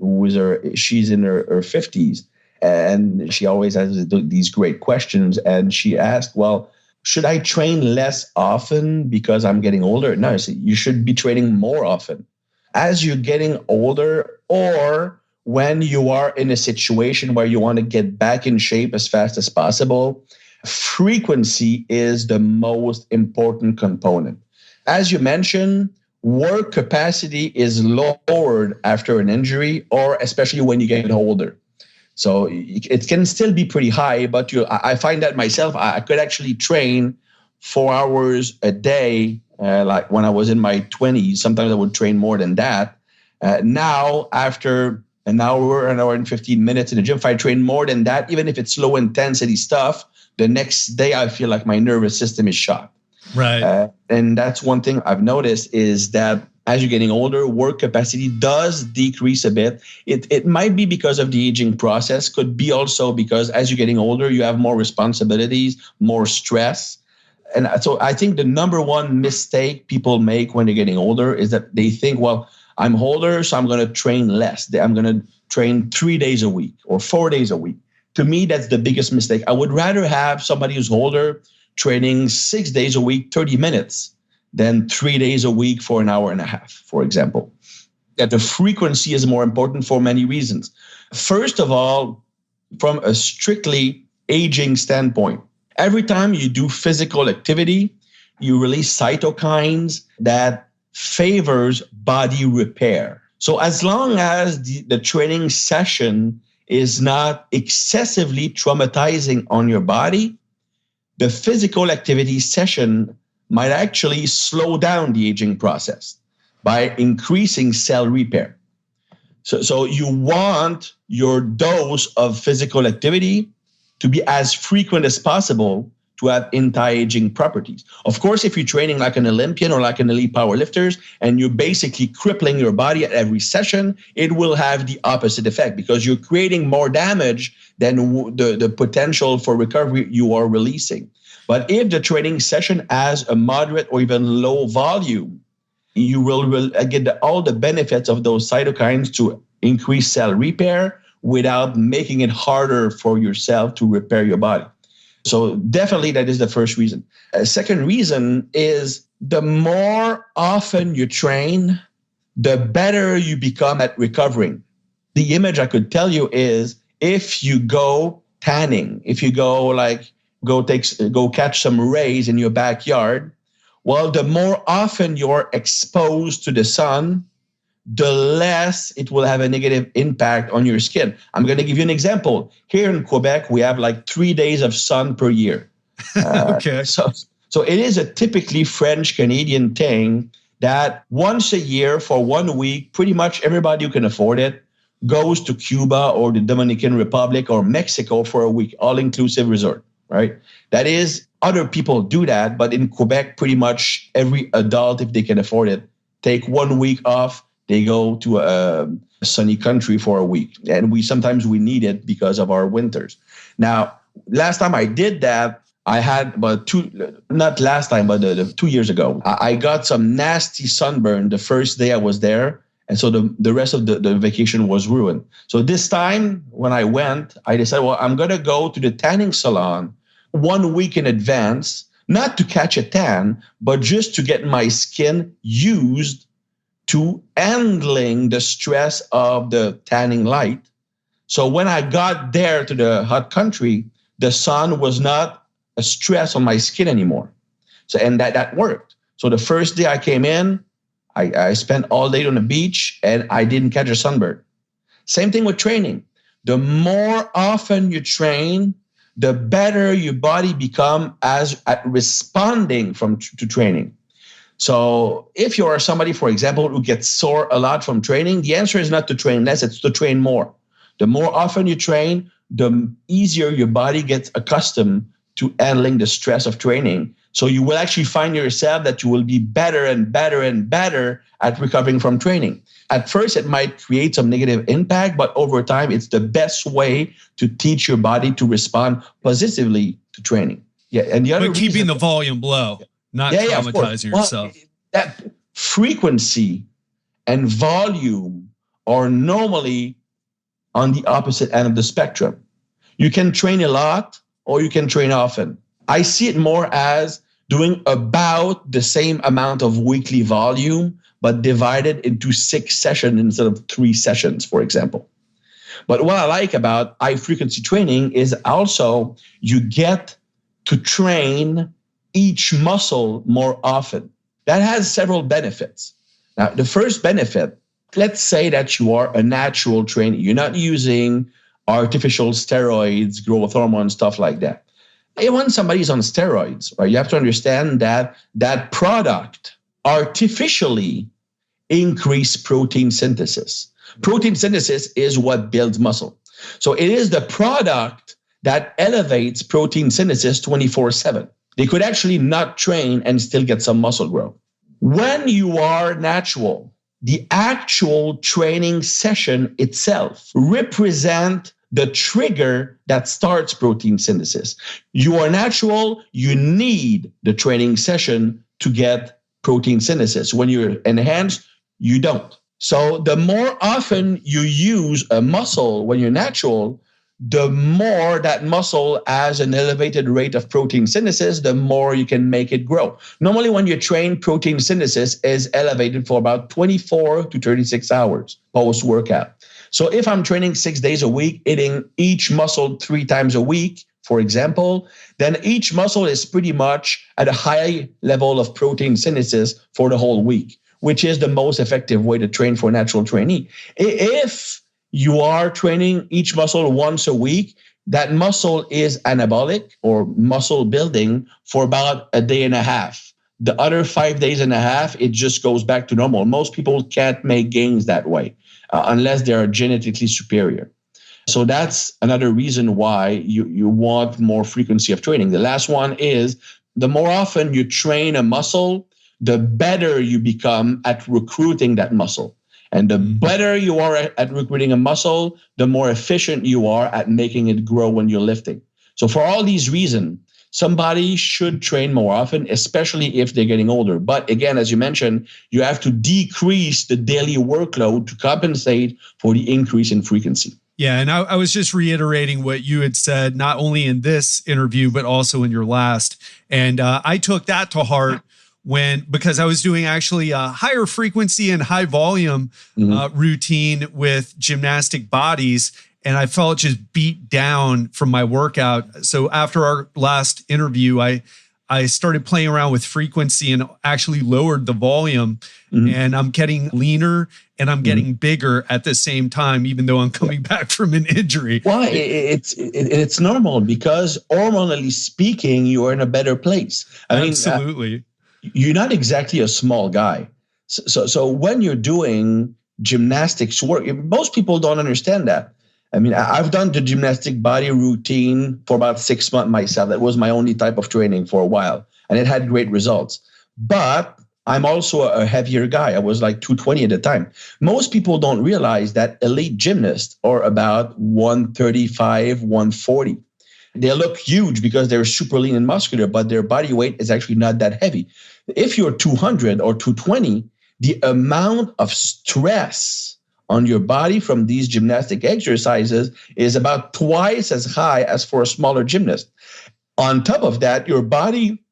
she's in her 50s, and she always has these great questions. And she asked, well, should I train less often because I'm getting older? No, I said, you should be training more often. As you're getting older, or when you are in a situation where you want to get back in shape as fast as possible, frequency is the most important component. As you mentioned, work capacity is lowered after an injury, or especially when you get older. So it can still be pretty high, but I find that myself, I could actually train 4 hours a day. Like when I was in my 20s, sometimes I would train more than that. Now, after an hour and 15 minutes in the gym, if I train more than that, even if it's low intensity stuff, the next day I feel like my nervous system is shot. Right. And that's one thing I've noticed is that as you're getting older, work capacity does decrease a bit. It might be because of the aging process, could be also because as you're getting older, you have more responsibilities, more stress. And so I think the number one mistake people make when they're getting older is that they think, well, I'm older, so I'm going to train less. I'm going to train 3 days a week or 4 days a week. To me, that's the biggest mistake. I would rather have somebody who's older training 6 days a week, 30 minutes, than 3 days a week for an hour and a half, for example. That the frequency is more important for many reasons. First of all, from a strictly aging standpoint, every time you do physical activity, you release cytokines that favors body repair. So as long as the training session is not excessively traumatizing on your body, the physical activity session might actually slow down the aging process by increasing cell repair. So you want your dose of physical activity to be as frequent as possible to have anti-aging properties. Of course, if you're training like an Olympian or like an elite powerlifters and you're basically crippling your body at every session, it will have the opposite effect because you're creating more damage than the potential for recovery you are releasing. But if the training session has a moderate or even low volume, you will get all the benefits of those cytokines to increase cell repair without making it harder for yourself to repair your body. So definitely that is the first reason. A second reason is the more often you train, the better you become at recovering. The image I could tell you is if you go tanning, if you go catch some rays in your backyard, well, the more often you're exposed to the sun, the less it will have a negative impact on your skin. I'm going to give you an example. Here in Quebec, we have like 3 days of sun per year. Okay. So it is a typically French-Canadian thing that once a year for 1 week, pretty much everybody who can afford it goes to Cuba or the Dominican Republic or Mexico for a week, all-inclusive resort, right? That is, other people do that, but in Quebec, pretty much every adult, if they can afford it, take 1 week off. They go to sunny country for a week. And sometimes we need it because of our winters. Now, last time I did that, I had about 2 years ago, I got some nasty sunburn the first day I was there. And so the rest of the vacation was ruined. So this time when I went, I decided, well, I'm going to go to the tanning salon 1 week in advance, not to catch a tan, but just to get my skin used to handling the stress of the tanning light. So when I got there to the hot country, the sun was not a stress on my skin anymore. So, and that worked. So the first day I came in, I spent all day on the beach and I didn't catch a sunburn. Same thing with training. The more often you train, the better your body become at responding to training. So if you are somebody, for example, who gets sore a lot from training, the answer is not to train less, it's to train more. The more often you train, the easier your body gets accustomed to handling the stress of training. So you will actually find yourself that you will be better and better and better at recovering from training. At first, it might create some negative impact, but over time, it's the best way to teach your body to respond positively to training. Yeah, and the other but keeping the volume low, not traumatizing yourself. Well, that frequency and volume are normally on the opposite end of the spectrum. You can train a lot or you can train often. I see it more as doing about the same amount of weekly volume, but divided into 6 sessions instead of 3 sessions, for example. But what I like about high frequency training is also you get to train each muscle more often. That has several benefits. Now, the first benefit, let's say that you are a natural trainer. You're not using artificial steroids, growth hormone, stuff like that. And when somebody's on steroids, right, you have to understand that that product artificially increase protein synthesis. Protein synthesis is what builds muscle. So it is the product that elevates protein synthesis 24/7. They could actually not train and still get some muscle growth. When you are natural, the actual training session itself represents the trigger that starts protein synthesis. You are natural, you need the training session to get protein synthesis. When you're enhanced, you don't. So the more often you use a muscle when you're natural, the more that muscle has an elevated rate of protein synthesis, the more you can make it grow. Normally when you train, protein synthesis is elevated for about 24 to 36 hours post-workout. So if I'm training 6 days a week, hitting each muscle 3 times a week, for example, then each muscle is pretty much at a high level of protein synthesis for the whole week, which is the most effective way to train for a natural trainee. If you are training each muscle once a week, that muscle is anabolic or muscle building for about a day and a half. The other 5 days and a half, it just goes back to normal. Most people can't make gains that way unless they are genetically superior. So that's another reason why you want more frequency of training. The last one is the more often you train a muscle, the better you become at recruiting that muscle. And the better you are at recruiting a muscle, the more efficient you are at making it grow when you're lifting. So for all these reasons, somebody should train more often, especially if they're getting older. But again, as you mentioned, you have to decrease the daily workload to compensate for the increase in frequency. Yeah, and I was just reiterating what you had said, not only in this interview, but also in your last. And I took that to heart because I was doing actually a higher frequency and high volume routine with gymnastic bodies. And I felt just beat down from my workout. So after our last interview, I started playing around with frequency and actually lowered the volume. And I'm getting leaner and I'm getting bigger at the same time, even though I'm coming back from an injury. Well, it's normal because hormonally speaking, you are in a better place. Absolutely. You're not exactly a small guy. So when you're doing gymnastics work, most people don't understand that. I mean, I've done the gymnastic body routine for about 6 months myself. That was my only type of training for a while, and it had great results. But I'm also a heavier guy. I was like 220 at the time. Most people don't realize that elite gymnasts are about 135, 140. They look huge because they're super lean and muscular, but their body weight is actually not that heavy. If you're 200 or 220, the amount of stress on your body from these gymnastic exercises is about twice as high as for a smaller gymnast. On top of that, your body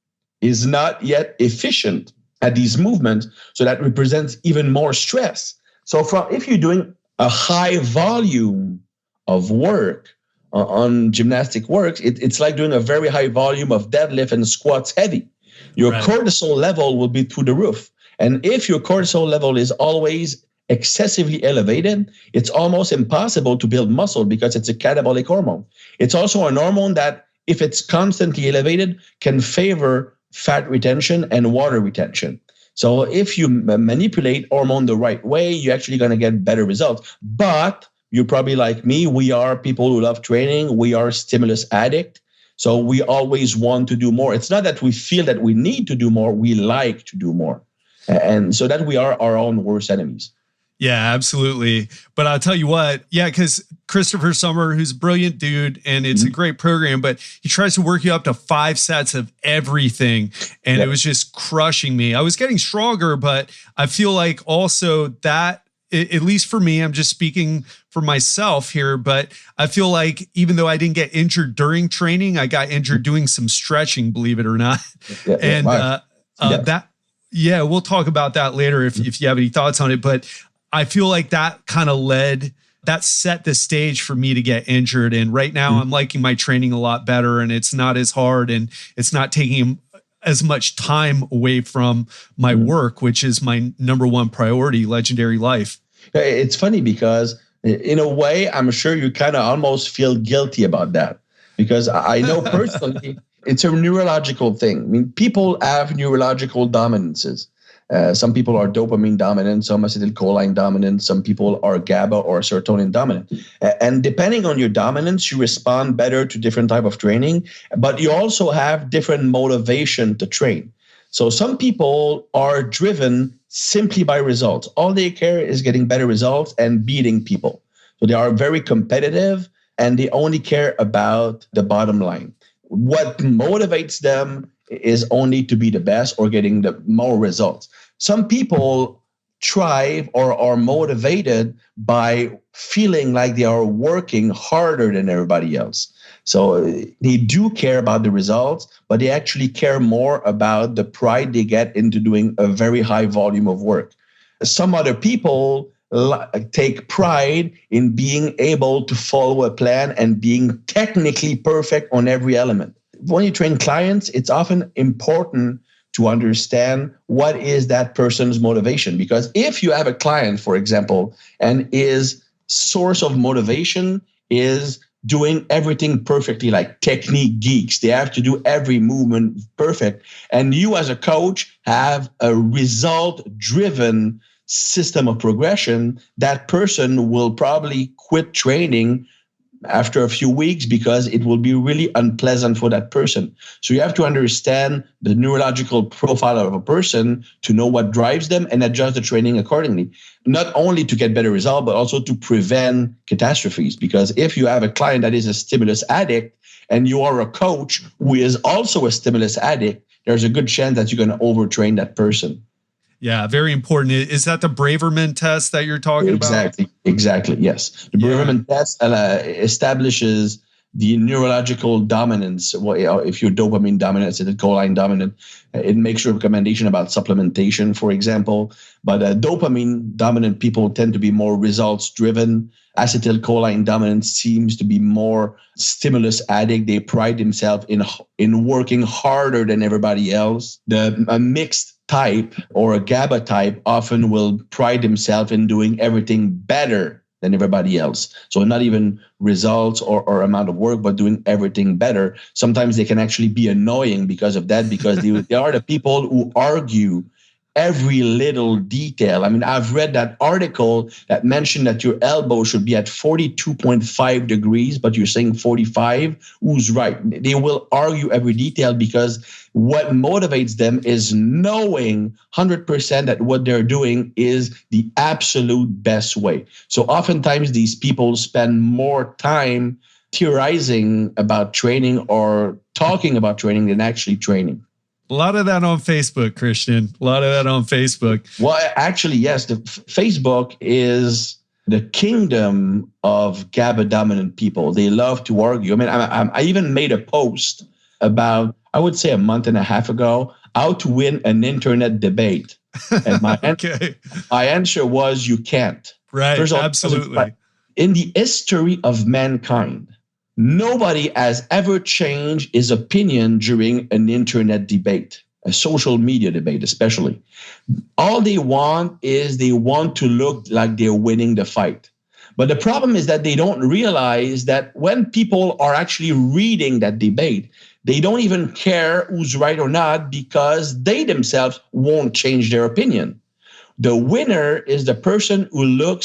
is not yet efficient at these movements, so that represents even more stress. So if you're doing a high volume of work on gymnastic works, it's like doing a very high volume of deadlift and squats heavy. Your cortisol level will be through the roof. And if your cortisol level is always excessively elevated, it's almost impossible to build muscle because it's a catabolic hormone. It's also an hormone that, if it's constantly elevated, can favor fat retention and water retention. So if you manipulate hormone the right way, you're actually going to get better results. But you're probably like me. We are people who love training. We are stimulus addict. So we always want to do more. It's not that we feel that we need to do more. We like to do more. And so that we are our own worst enemies. Yeah, absolutely. But I'll tell you what, because Christopher Sommer, who's a brilliant dude, and it's a great program, but he tries to work you up to 5 sets of everything. And it was just crushing me. I was getting stronger, but I feel like also that, at least for me, I'm just speaking for myself here, but I feel like even though I didn't get injured during training, I got injured doing some stretching, believe it or not. We'll talk about that later if you have any thoughts on it. But I feel like that kind of set the stage for me to get injured. And right now I'm liking my training a lot better, and it's not as hard, and it's not taking as much time away from my work, which is my number one priority, Legendary Life. It's funny because in a way, I'm sure you kind of almost feel guilty about that, because I know personally it's a neurological thing. I mean, people have neurological dominances. Some people are dopamine dominant, some acetylcholine dominant, some people are GABA or serotonin dominant. And depending on your dominance, you respond better to different type of training, but you also have different motivation to train. So some people are driven simply by results. All they care is getting better results and beating people. So they are very competitive and they only care about the bottom line. What motivates them is only to be the best or getting the more results. Some people thrive or are motivated by feeling like they are working harder than everybody else. So they do care about the results, but they actually care more about the pride they get into doing a very high volume of work. Some other people take pride in being able to follow a plan and being technically perfect on every element. When you train clients, it's often important to understand what is that person's motivation. Because if you have a client, for example, and his source of motivation is doing everything perfectly, like technique geeks, they have to do every movement perfect, and you as a coach have a result-driven system of progression, that person will probably quit training after a few weeks because it will be really unpleasant for that person. So you have to understand the neurological profile of a person to know what drives them and adjust the training accordingly. Not only to get better results, but also to prevent catastrophes. Because if you have a client that is a stimulus addict and you are a coach who is also a stimulus addict, there's a good chance that you're going to overtrain that person. Yeah, very important. Is that the Braverman test that you're talking about? Exactly. Yes. The Braverman test establishes the neurological dominance. Well, if you're dopamine dominant, acetylcholine dominant, it makes a recommendation about supplementation, for example. But dopamine dominant people tend to be more results driven. Acetylcholine dominant seems to be more stimulus addict. They pride themselves in working harder than everybody else. A mixed type or a GABA type often will pride themselves in doing everything better than everybody else. So not even results or amount of work, but doing everything better. Sometimes they can actually be annoying because of that, because they are the people who argue every little detail. I mean, I've read that article that mentioned that your elbow should be at 42.5 degrees, but you're saying 45. Who's right? They will argue every detail because what motivates them is knowing 100% that what they're doing is the absolute best way. So oftentimes these people spend more time theorizing about training or talking about training than actually training. A lot of that on Facebook, Christian. A lot of that on Facebook. Well, actually, yes. The Facebook is the kingdom of GABA dominant people. They love to argue. I mean, I even made a post about, I would say a month and a half ago, how to win an internet debate. And my answer was, you can't. Right, absolutely. In the history of mankind, nobody has ever changed his opinion during an internet debate, a social media debate especially. All they want is they want to look like they're winning the fight. But the problem is that they don't realize that when people are actually reading that debate, they don't even care who's right or not because they themselves won't change their opinion. The winner is the person who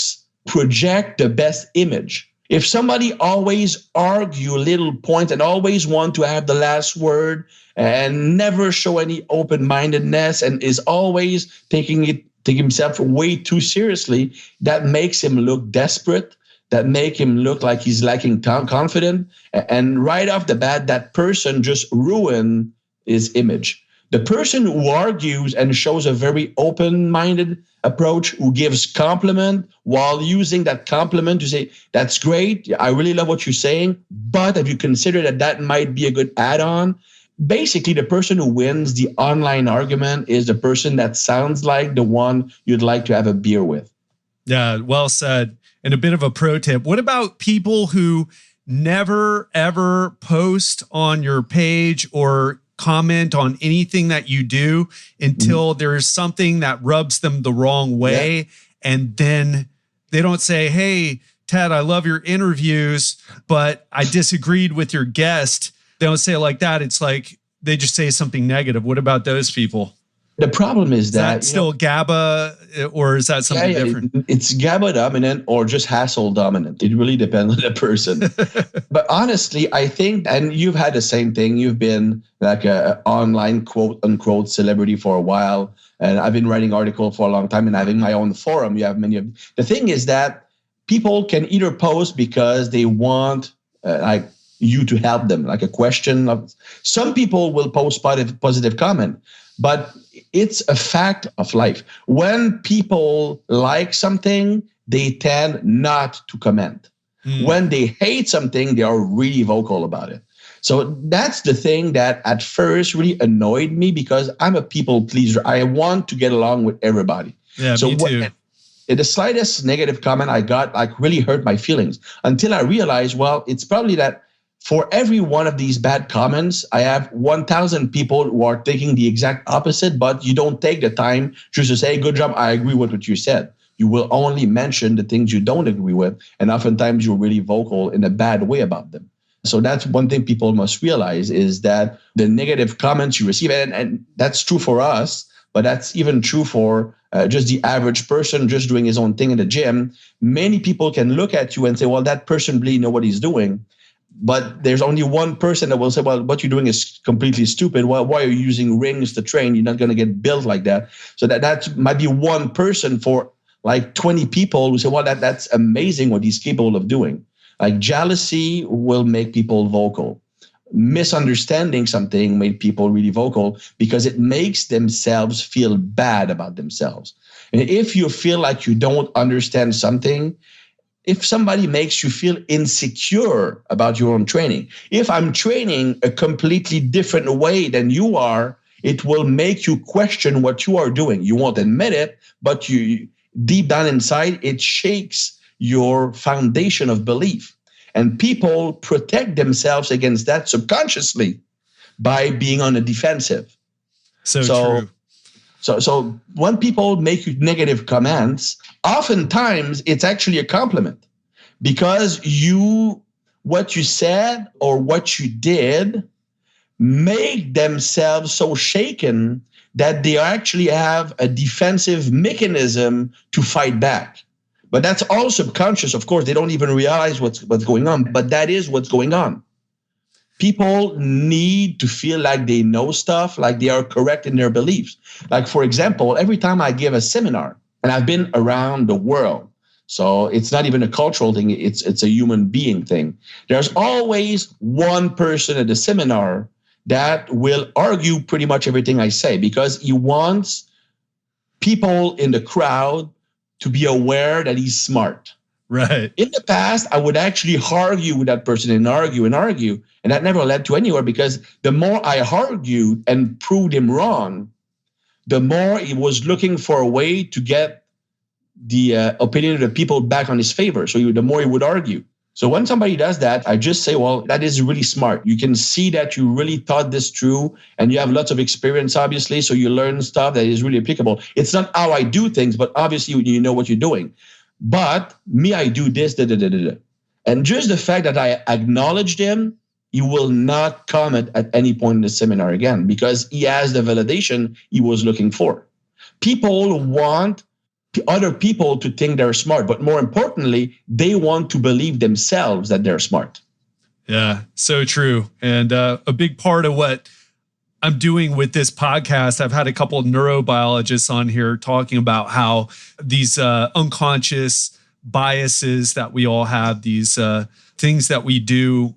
project the best image. If somebody always argue little points and always want to have the last word and never show any open-mindedness and is always taking himself way too seriously, that makes him look desperate, that make him look like he's lacking confidence. And right off the bat, that person just ruin his image. The person who argues and shows a very open-minded approach, who gives compliment while using that compliment to say, that's great, I really love what you're saying, but have you considered that that might be a good add-on? Basically, the person who wins the online argument is the person that sounds like the one you'd like to have a beer with. Yeah, well said. And a bit of a pro tip. What about people who never, ever post on your page or comment on anything that you do until there's something that rubs them the wrong way? Yeah. And then they don't say, hey, Ted, I love your interviews, but I disagreed with your guest. They don't say it like that. It's like they just say something negative. What about those people? The problem is that still GABA, or is that something different? It's GABA dominant or just hassle dominant. It really depends on the person. But honestly, I think, and you've had the same thing. You've been like an online quote unquote celebrity for a while, and I've been writing articles for a long time and having my own forum. You have many of. The thing is that people can either post because they want like you to help them, like a question. Some people will post positive comment, but it's a fact of life. When people like something, they tend not to comment. When they hate something, they are really vocal about it. So that's the thing that at first really annoyed me because I'm a people pleaser. I want to get along with everybody. Yeah, so me too. The slightest negative comment I got like really hurt my feelings until I realized, well, it's probably that for every one of these bad comments, I have 1,000 people who are taking the exact opposite, but you don't take the time just to say, good job, I agree with what you said. You will only mention the things you don't agree with, and oftentimes you're really vocal in a bad way about them. So that's one thing people must realize is that the negative comments you receive, and that's true for us, but that's even true for just the average person just doing his own thing in the gym. Many people can look at you and say, well, that person really knows what he's doing. But there's only one person that will say, well, what you're doing is completely stupid. Why are you using rings to train? You're not going to get built like that. So that might be one person for like 20 people who say, well, that's amazing what he's capable of doing. Like jealousy will make people vocal. Misunderstanding something made people really vocal because it makes themselves feel bad about themselves. And if you feel like you don't understand something, if somebody makes you feel insecure about your own training, if I'm training a completely different way than you are, it will make you question what you are doing. You won't admit it, but you deep down inside, it shakes your foundation of belief. And people protect themselves against that subconsciously by being on the defensive. So true. So when people make you negative comments, oftentimes it's actually a compliment because what you said or what you did make themselves so shaken that they actually have a defensive mechanism to fight back. But that's all subconscious. Of course, they don't even realize what's going on, but that is what's going on. People need to feel like they know stuff, like they are correct in their beliefs. Like, for example, every time I give a seminar, and I've been around the world, so it's not even a cultural thing, it's a human being thing. There's always one person at the seminar that will argue pretty much everything I say because he wants people in the crowd to be aware that he's smart. Right. In the past, I would actually argue with that person and argue, and that never led to anywhere because the more I argued and proved him wrong, the more he was looking for a way to get the opinion of the people back on his favor. So the more he would argue. So when somebody does that, I just say, well, that is really smart. You can see that you really thought this through and you have lots of experience, obviously. So you learn stuff that is really applicable. It's not how I do things, but obviously you know what you're doing. But me, I do this, da, da, da, da, da. And just the fact that I acknowledged him, he will not comment at any point in the seminar again because he has the validation he was looking for. People want other people to think they're smart, but more importantly, they want to believe themselves that they're smart. Yeah, so true. And a big part of what I'm doing with this podcast, I've had a couple of neurobiologists on here talking about how these unconscious biases that we all have, these things that we do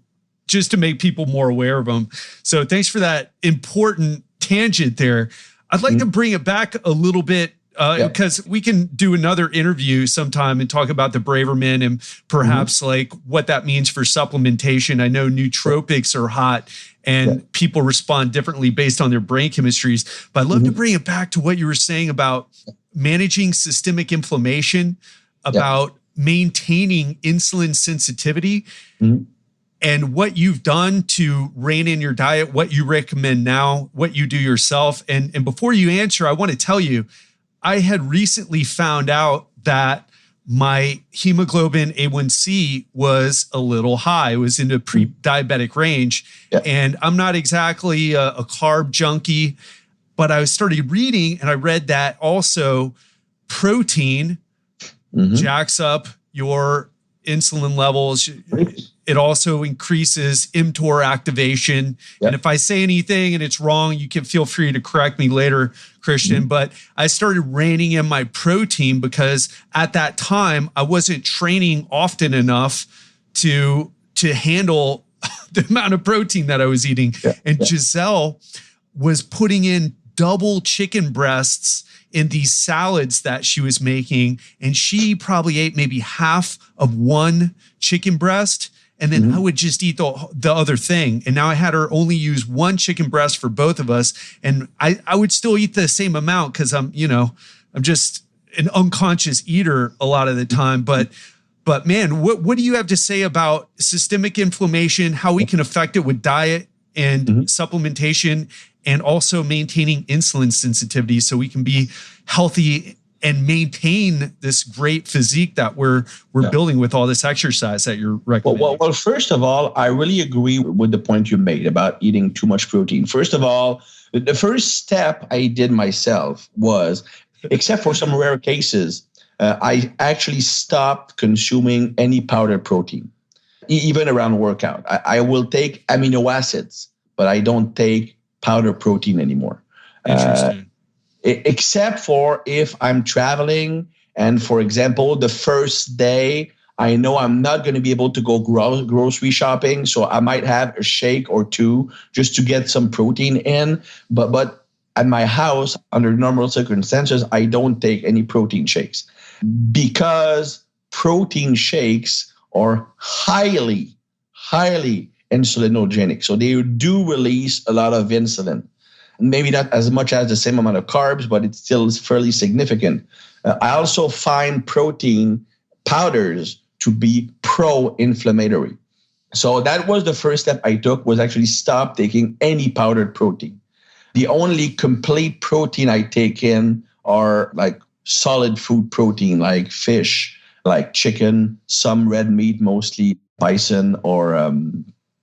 just to make people more aware of them. So thanks for that important tangent there. I'd like to bring it back a little bit because we can do another interview sometime and talk about the Braverman and perhaps like what that means for supplementation. I know nootropics are hot and people respond differently based on their brain chemistries, but I'd love to bring it back to what you were saying about managing systemic inflammation, about maintaining insulin sensitivity, and what you've done to rein in your diet, what you recommend now, what you do yourself. And before you answer, I want to tell you, I had recently found out that my hemoglobin A1C was a little high. It was in the pre-diabetic range. And I'm not exactly a carb junkie, but I started reading and I read that also protein jacks up your insulin levels. It also increases Mtor activation. And if I say anything and it's wrong, you can feel free to correct me later, Christian. But I started reining in my protein because at that time I wasn't training often enough to handle the amount of protein that I was eating. And Giselle was putting in double chicken breasts in these salads that she was making. And she probably ate maybe half of one chicken breast. And then I would just eat the other thing. And now I had her only use one chicken breast for both of us. And I would still eat the same amount because I'm just an unconscious eater a lot of the time. But man, what do you have to say about systemic inflammation, how we can affect it with diet and supplementation, and also maintaining insulin sensitivity so we can be healthy and maintain this great physique that we're building with all this exercise that you're recommending? Well, first of all, I really agree with the point you made about eating too much protein. First of all, the first step I did myself was, except for some rare cases, I actually stopped consuming any powdered protein, even around workout. I will take amino acids, but I don't take powdered protein anymore. Interesting. Except for if I'm traveling and, for example, the first day I know I'm not going to be able to go grocery shopping, so I might have a shake or two just to get some protein in. But at my house, under normal circumstances, I don't take any protein shakes because protein shakes are highly insulinogenic. So they do release a lot of insulin. Maybe not as much as the same amount of carbs, but it's still fairly significant. I also find protein powders to be pro-inflammatory. So that was the first step I took, was actually stop taking any powdered protein. The only complete protein I take in are like solid food protein, like fish, like chicken, some red meat, mostly bison or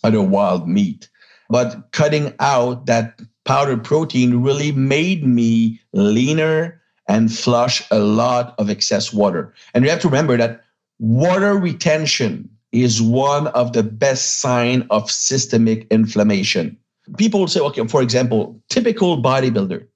other wild meat. But cutting out that powdered protein really made me leaner and flush a lot of excess water. And you have to remember that water retention is one of the best signs of systemic inflammation. People say, okay, for example, typical bodybuilder.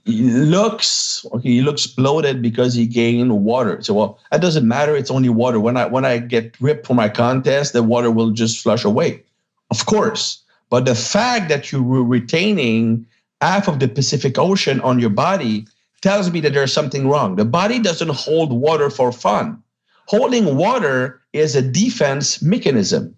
He looks bloated because he gained water. So, well, that doesn't matter. It's only water. When I get ripped for my contest, the water will just flush away. Of course. But the fact that you were retaining half of the Pacific Ocean on your body tells me that there's something wrong. The body doesn't hold water for fun. Holding water is a defense mechanism.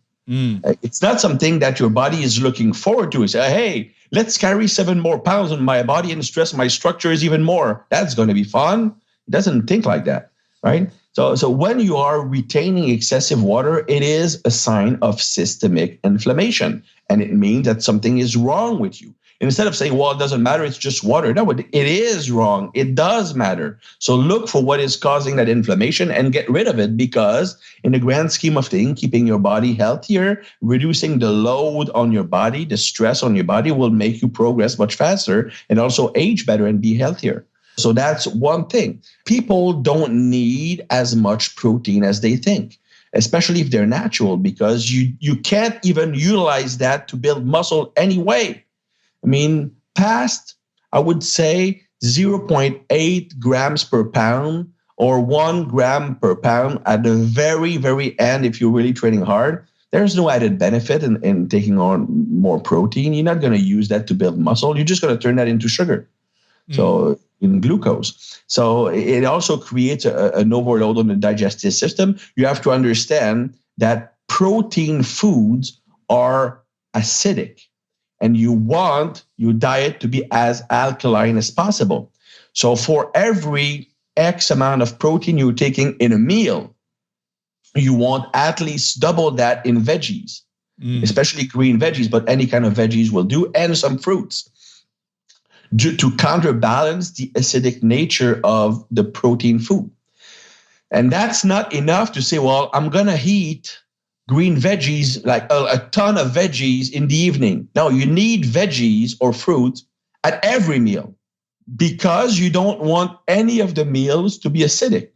It's not something that your body is looking forward to. It's, hey, let's carry 7 more pounds on my body and stress my structures even more. That's going to be fun. It doesn't think like that, right? So when you are retaining excessive water, it is a sign of systemic inflammation. And it means that something is wrong with you. And instead of saying, well, it doesn't matter, it's just water. No, it is wrong. It does matter. So look for what is causing that inflammation and get rid of it, because in the grand scheme of things, keeping your body healthier, reducing the load on your body, the stress on your body will make you progress much faster and also age better and be healthier. So that's one thing. People don't need as much protein as they think, especially if they're natural, because you can't even utilize that to build muscle anyway. I mean, past, I would say 0.8 grams per pound or 1 gram per pound at the very, very end, if you're really training hard, there's no added benefit in taking on more protein. You're not going to use that to build muscle. You're just going to turn that into sugar. So in glucose. So it also creates an overload on the digestive system. You have to understand that protein foods are acidic, and you want your diet to be as alkaline as possible. So for every X amount of protein you're taking in a meal, you want at least double that in veggies, especially green veggies, but any kind of veggies will do, and some fruits, to counterbalance the acidic nature of the protein food. And that's not enough to say, well, I'm going to eat green veggies, like a ton of veggies in the evening. No, you need veggies or fruit at every meal, because you don't want any of the meals to be acidic.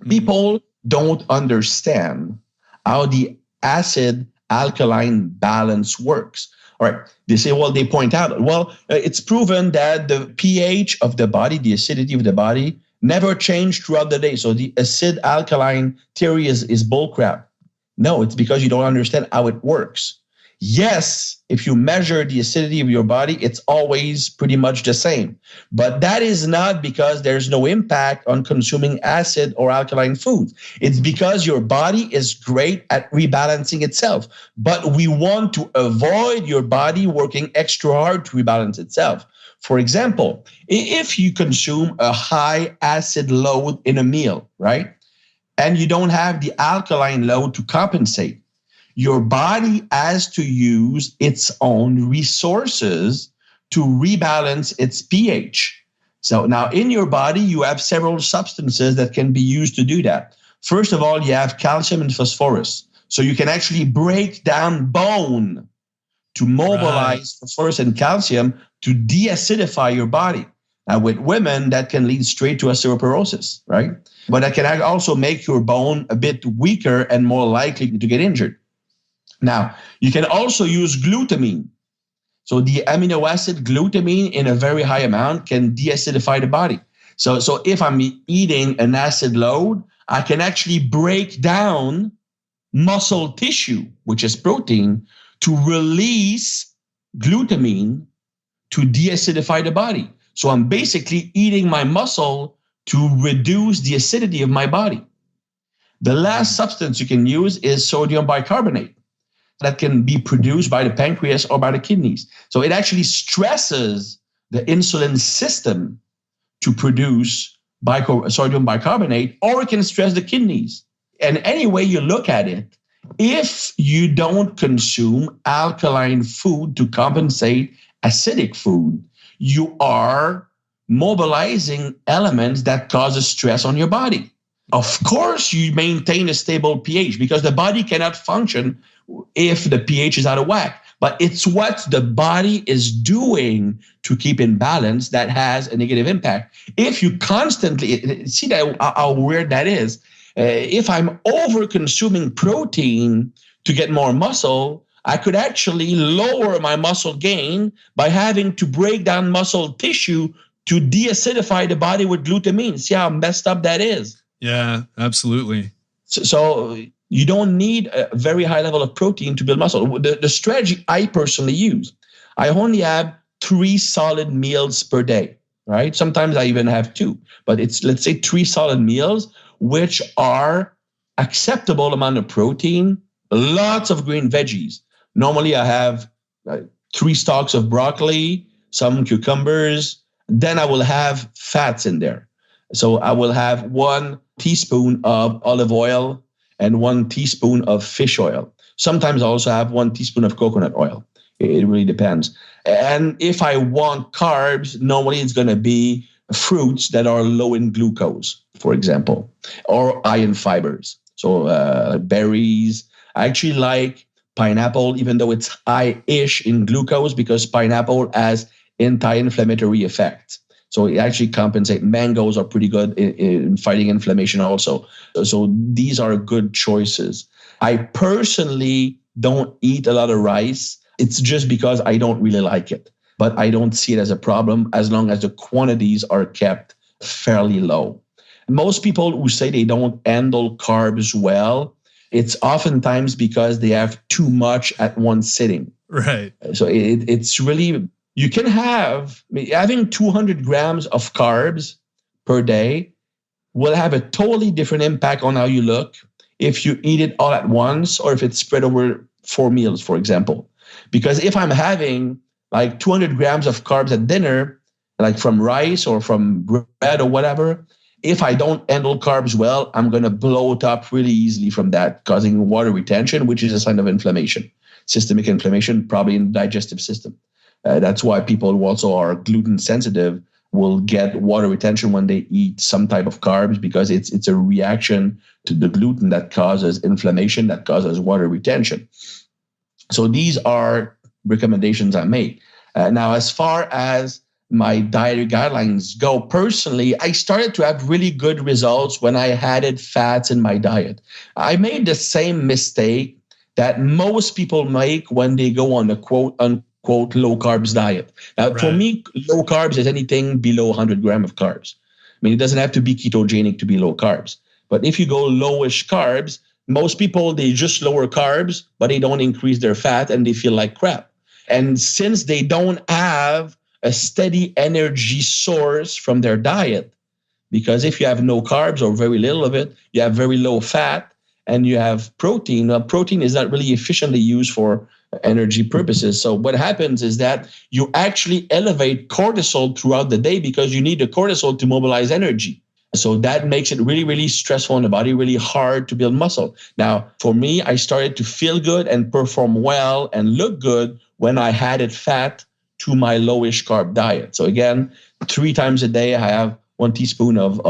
People don't understand how the acid-alkaline balance works. All right, they say, well, they point out, well, it's proven that the pH of the body, the acidity of the body, never changed throughout the day. So the acid-alkaline theory is bullcrap. No, it's because you don't understand how it works. Yes, if you measure the acidity of your body, it's always pretty much the same. But that is not because there's no impact on consuming acid or alkaline foods. It's because your body is great at rebalancing itself. But we want to avoid your body working extra hard to rebalance itself. For example, if you consume a high acid load in a meal, right? And you don't have the alkaline load to compensate, your body has to use its own resources to rebalance its pH. So now in your body, you have several substances that can be used to do that. First of all, you have calcium and phosphorus. So you can actually break down bone to mobilize phosphorus and calcium to deacidify your body. Now, with women, that can lead straight to osteoporosis, right? But that can also make your bone a bit weaker and more likely to get injured. Now, you can also use glutamine. So the amino acid glutamine in a very high amount can deacidify the body. So if I'm eating an acid load, I can actually break down muscle tissue, which is protein, to release glutamine to deacidify the body. So I'm basically eating my muscle to reduce the acidity of my body. The last substance you can use is sodium bicarbonate that can be produced by the pancreas or by the kidneys. So it actually stresses the insulin system to produce sodium bicarbonate, or it can stress the kidneys. And any way you look at it, if you don't consume alkaline food to compensate acidic food, you are mobilizing elements that causes stress on your body. Of course, you maintain a stable pH because the body cannot function if the pH is out of whack. But it's what the body is doing to keep in balance that has a negative impact. If you constantly, see that how weird that is. If I'm over consuming protein to get more muscle, I could actually lower my muscle gain by having to break down muscle tissue to deacidify the body with glutamine. See how messed up that is? Yeah, absolutely. So you don't need a very high level of protein to build muscle. The strategy I personally use, I only have 3 solid meals per day, right? Sometimes I even have 2, but it's, let's say, 3 solid meals, which are acceptable amount of protein, lots of green veggies. Normally I have 3 stalks of broccoli, some cucumbers, then I will have fats in there. So I will have 1 teaspoon of olive oil and 1 teaspoon of fish oil. Sometimes I also have 1 teaspoon of coconut oil. It really depends. And if I want carbs, normally it's going to be fruits that are low in glucose, for example, or high in fibers. So berries. I actually like pineapple, even though it's high-ish in glucose, because pineapple has anti-inflammatory effect. So it actually compensates. Mangoes are pretty good in fighting inflammation also. So these are good choices. I personally don't eat a lot of rice. It's just because I don't really like it. But I don't see it as a problem as long as the quantities are kept fairly low. Most people who say they don't handle carbs well, it's oftentimes because they have too much at one sitting. Right. So it's really... You can having 200 grams of carbs per day will have a totally different impact on how you look if you eat it all at once or if it's spread over 4 meals, for example. Because if I'm having like 200 grams of carbs at dinner, like from rice or from bread or whatever, if I don't handle carbs well, I'm going to bloat up really easily from that, causing water retention, which is a sign of inflammation, systemic inflammation, probably in the digestive system. That's why people who also are gluten sensitive will get water retention when they eat some type of carbs, because it's a reaction to the gluten that causes inflammation, that causes water retention. So these are recommendations I make. Now, as far as my dietary guidelines go, personally, I started to have really good results when I added fats in my diet. I made the same mistake that most people make when they go on a quote low carbs diet. Now, right. For me, low carbs is anything below 100 grams of carbs. I mean, it doesn't have to be ketogenic to be low carbs. But if you go lowish carbs, most people, they just lower carbs, but they don't increase their fat and they feel like crap. And since they don't have a steady energy source from their diet, because if you have no carbs or very little of it, you have very low fat and you have protein. Now, protein is not really efficiently used for energy purposes. So what happens is that you actually elevate cortisol throughout the day because you need the cortisol to mobilize energy. So that makes it really, really stressful in the body, really hard to build muscle. Now, for me, I started to feel good and perform well and look good when I added fat to my lowish carb diet. So again, 3 times a day, I have 1 teaspoon of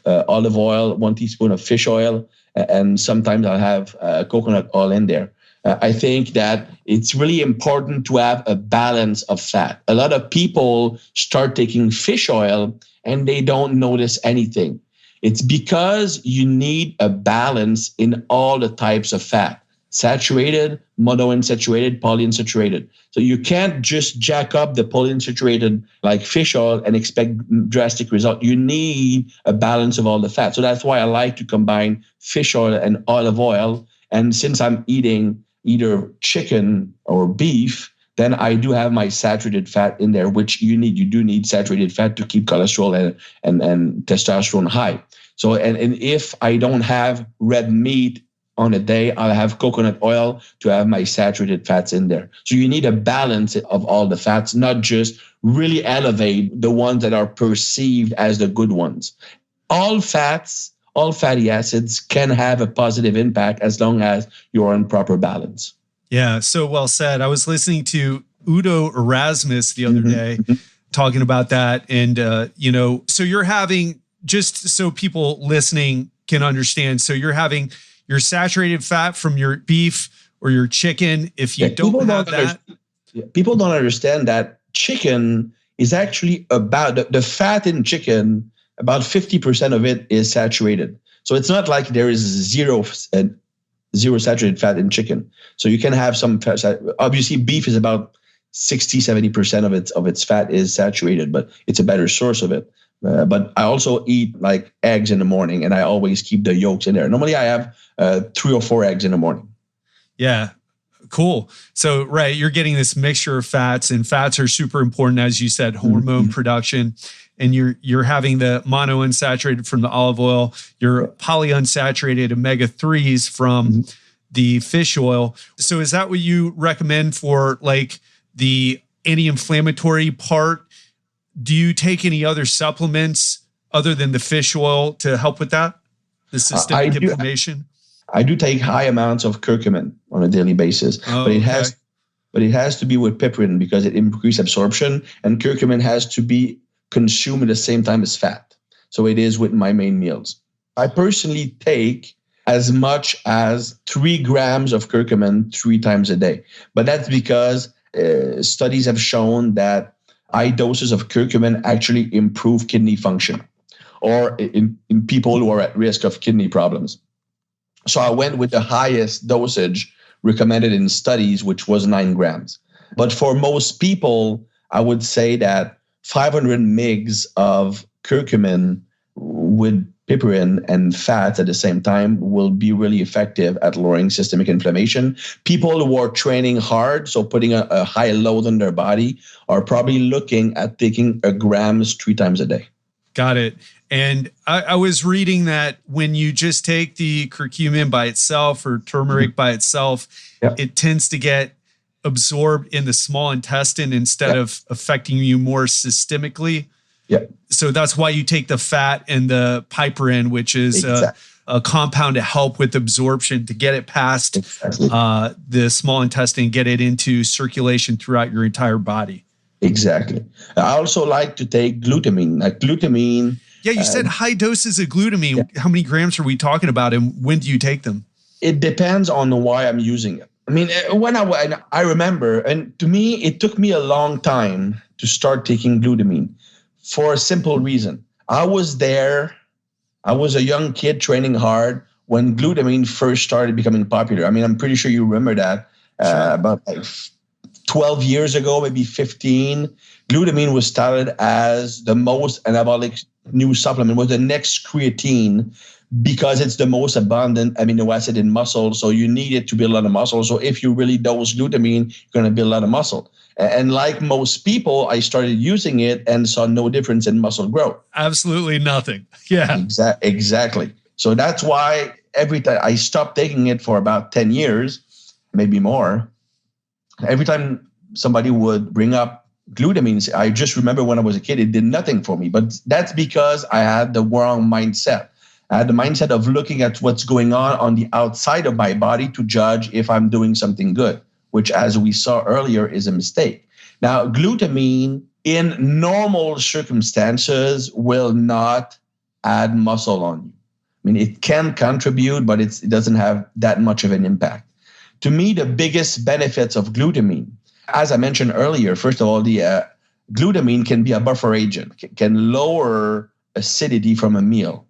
olive oil, 1 teaspoon of fish oil, and sometimes I'll have coconut oil in there. I think that it's really important to have a balance of fat. A lot of people start taking fish oil and they don't notice anything. It's because you need a balance in all the types of fat: saturated, monounsaturated, polyunsaturated. So you can't just jack up the polyunsaturated like fish oil and expect drastic result. You need a balance of all the fat. So that's why I like to combine fish oil and olive oil. And since I'm eating either chicken or beef, then I do have my saturated fat in there, which you need. You do need saturated fat to keep cholesterol and testosterone high. So, and if I don't have red meat on a day, I'll have coconut oil to have my saturated fats in there. So you need a balance of all the fats, not just really elevate the ones that are perceived as the good ones. All fats, all fatty acids can have a positive impact as long as you're in proper balance. Yeah, so well said. I was listening to Udo Erasmus the other day talking about that. And, so you're having, just so people listening can understand, so you're having your saturated fat from your beef or your chicken. If you don't have that. People don't understand that chicken is actually about the fat in chicken, about 50% of it is saturated. So it's not like there is zero saturated fat in chicken. So you can have some fat. Obviously, beef is about 60-70% of its fat is saturated, but it's a better source of it. But I also eat like eggs in the morning, and I always keep the yolks in there. Normally, I have 3 or 4 eggs in the morning. Yeah. Cool. So, right, you're getting this mixture of fats, and fats are super important, as you said, hormone production. And you're having the monounsaturated from the olive oil, your polyunsaturated omega-3s from the fish oil. So is that what you recommend for like the anti-inflammatory part? Do you take any other supplements other than the fish oil to help with that? The systemic inflammation? I do take high amounts of curcumin on a daily basis, but it has to be with piperine because it increases absorption, and curcumin has to be consumed at the same time as fat. So it is with my main meals. I personally take as much as 3 grams of curcumin 3 times a day, but that's because studies have shown that high doses of curcumin actually improve kidney function, or in people who are at risk of kidney problems. So I went with the highest dosage recommended in studies, which was 9 grams. But for most people, I would say that 500 mg of curcumin with piperine and fats at the same time will be really effective at lowering systemic inflammation. People who are training hard, so putting a high load on their body, are probably looking at taking a grams 3 times a day. Got it. And I was reading that when you just take the curcumin by itself or turmeric by itself, it tends to get absorbed in the small intestine instead of affecting you more systemically. Yeah. So that's why you take the fat and the piperine, which is a compound to help with absorption, to get it past the small intestine, get it into circulation throughout your entire body. Exactly. I also like to take glutamine. Glutamine. Yeah, you said high doses of glutamine. Yeah. How many grams are we talking about, and when do you take them? It depends on why I'm using it. I mean, when I remember, and to me, it took me a long time to start taking glutamine for a simple reason. I was a young kid training hard when glutamine first started becoming popular. I mean, I'm pretty sure you remember that. About 12 years ago, maybe 15, glutamine was touted as the most anabolic new supplement, was the next creatine, because it's the most abundant amino acid in muscle. So you need it to build a lot of muscle. So if you really dose glutamine, you're going to build a lot of muscle. And like most people, I started using it and saw no difference in muscle growth. Absolutely nothing. Yeah. Exactly. So that's why every time I stopped taking it for about 10 years, maybe more. Every time somebody would bring up glutamine, I just remember when I was a kid, it did nothing for me. But that's because I had the wrong mindset. I had the mindset of looking at what's going on the outside of my body to judge if I'm doing something good, which, as we saw earlier, is a mistake. Now, glutamine in normal circumstances will not add muscle on you. I mean, it can contribute, but it doesn't have that much of an impact. To me, the biggest benefits of glutamine, as I mentioned earlier, first of all, the glutamine can be a buffer agent, can lower acidity from a meal.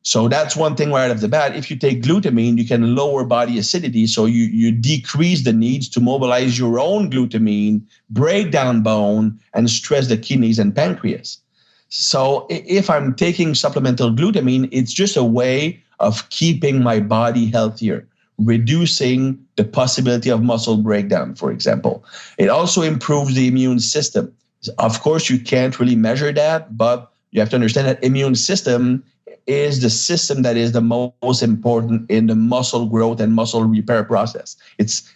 So that's one thing right off the bat. If you take glutamine, you can lower body acidity. So you decrease the needs to mobilize your own glutamine, break down bone, and stress the kidneys and pancreas. So if I'm taking supplemental glutamine, it's just a way of keeping my body healthier, reducing the possibility of muscle breakdown, for example. It also improves the immune system. Of course, you can't really measure that, but you have to understand that immune system is the system that is the most important in the muscle growth and muscle repair process.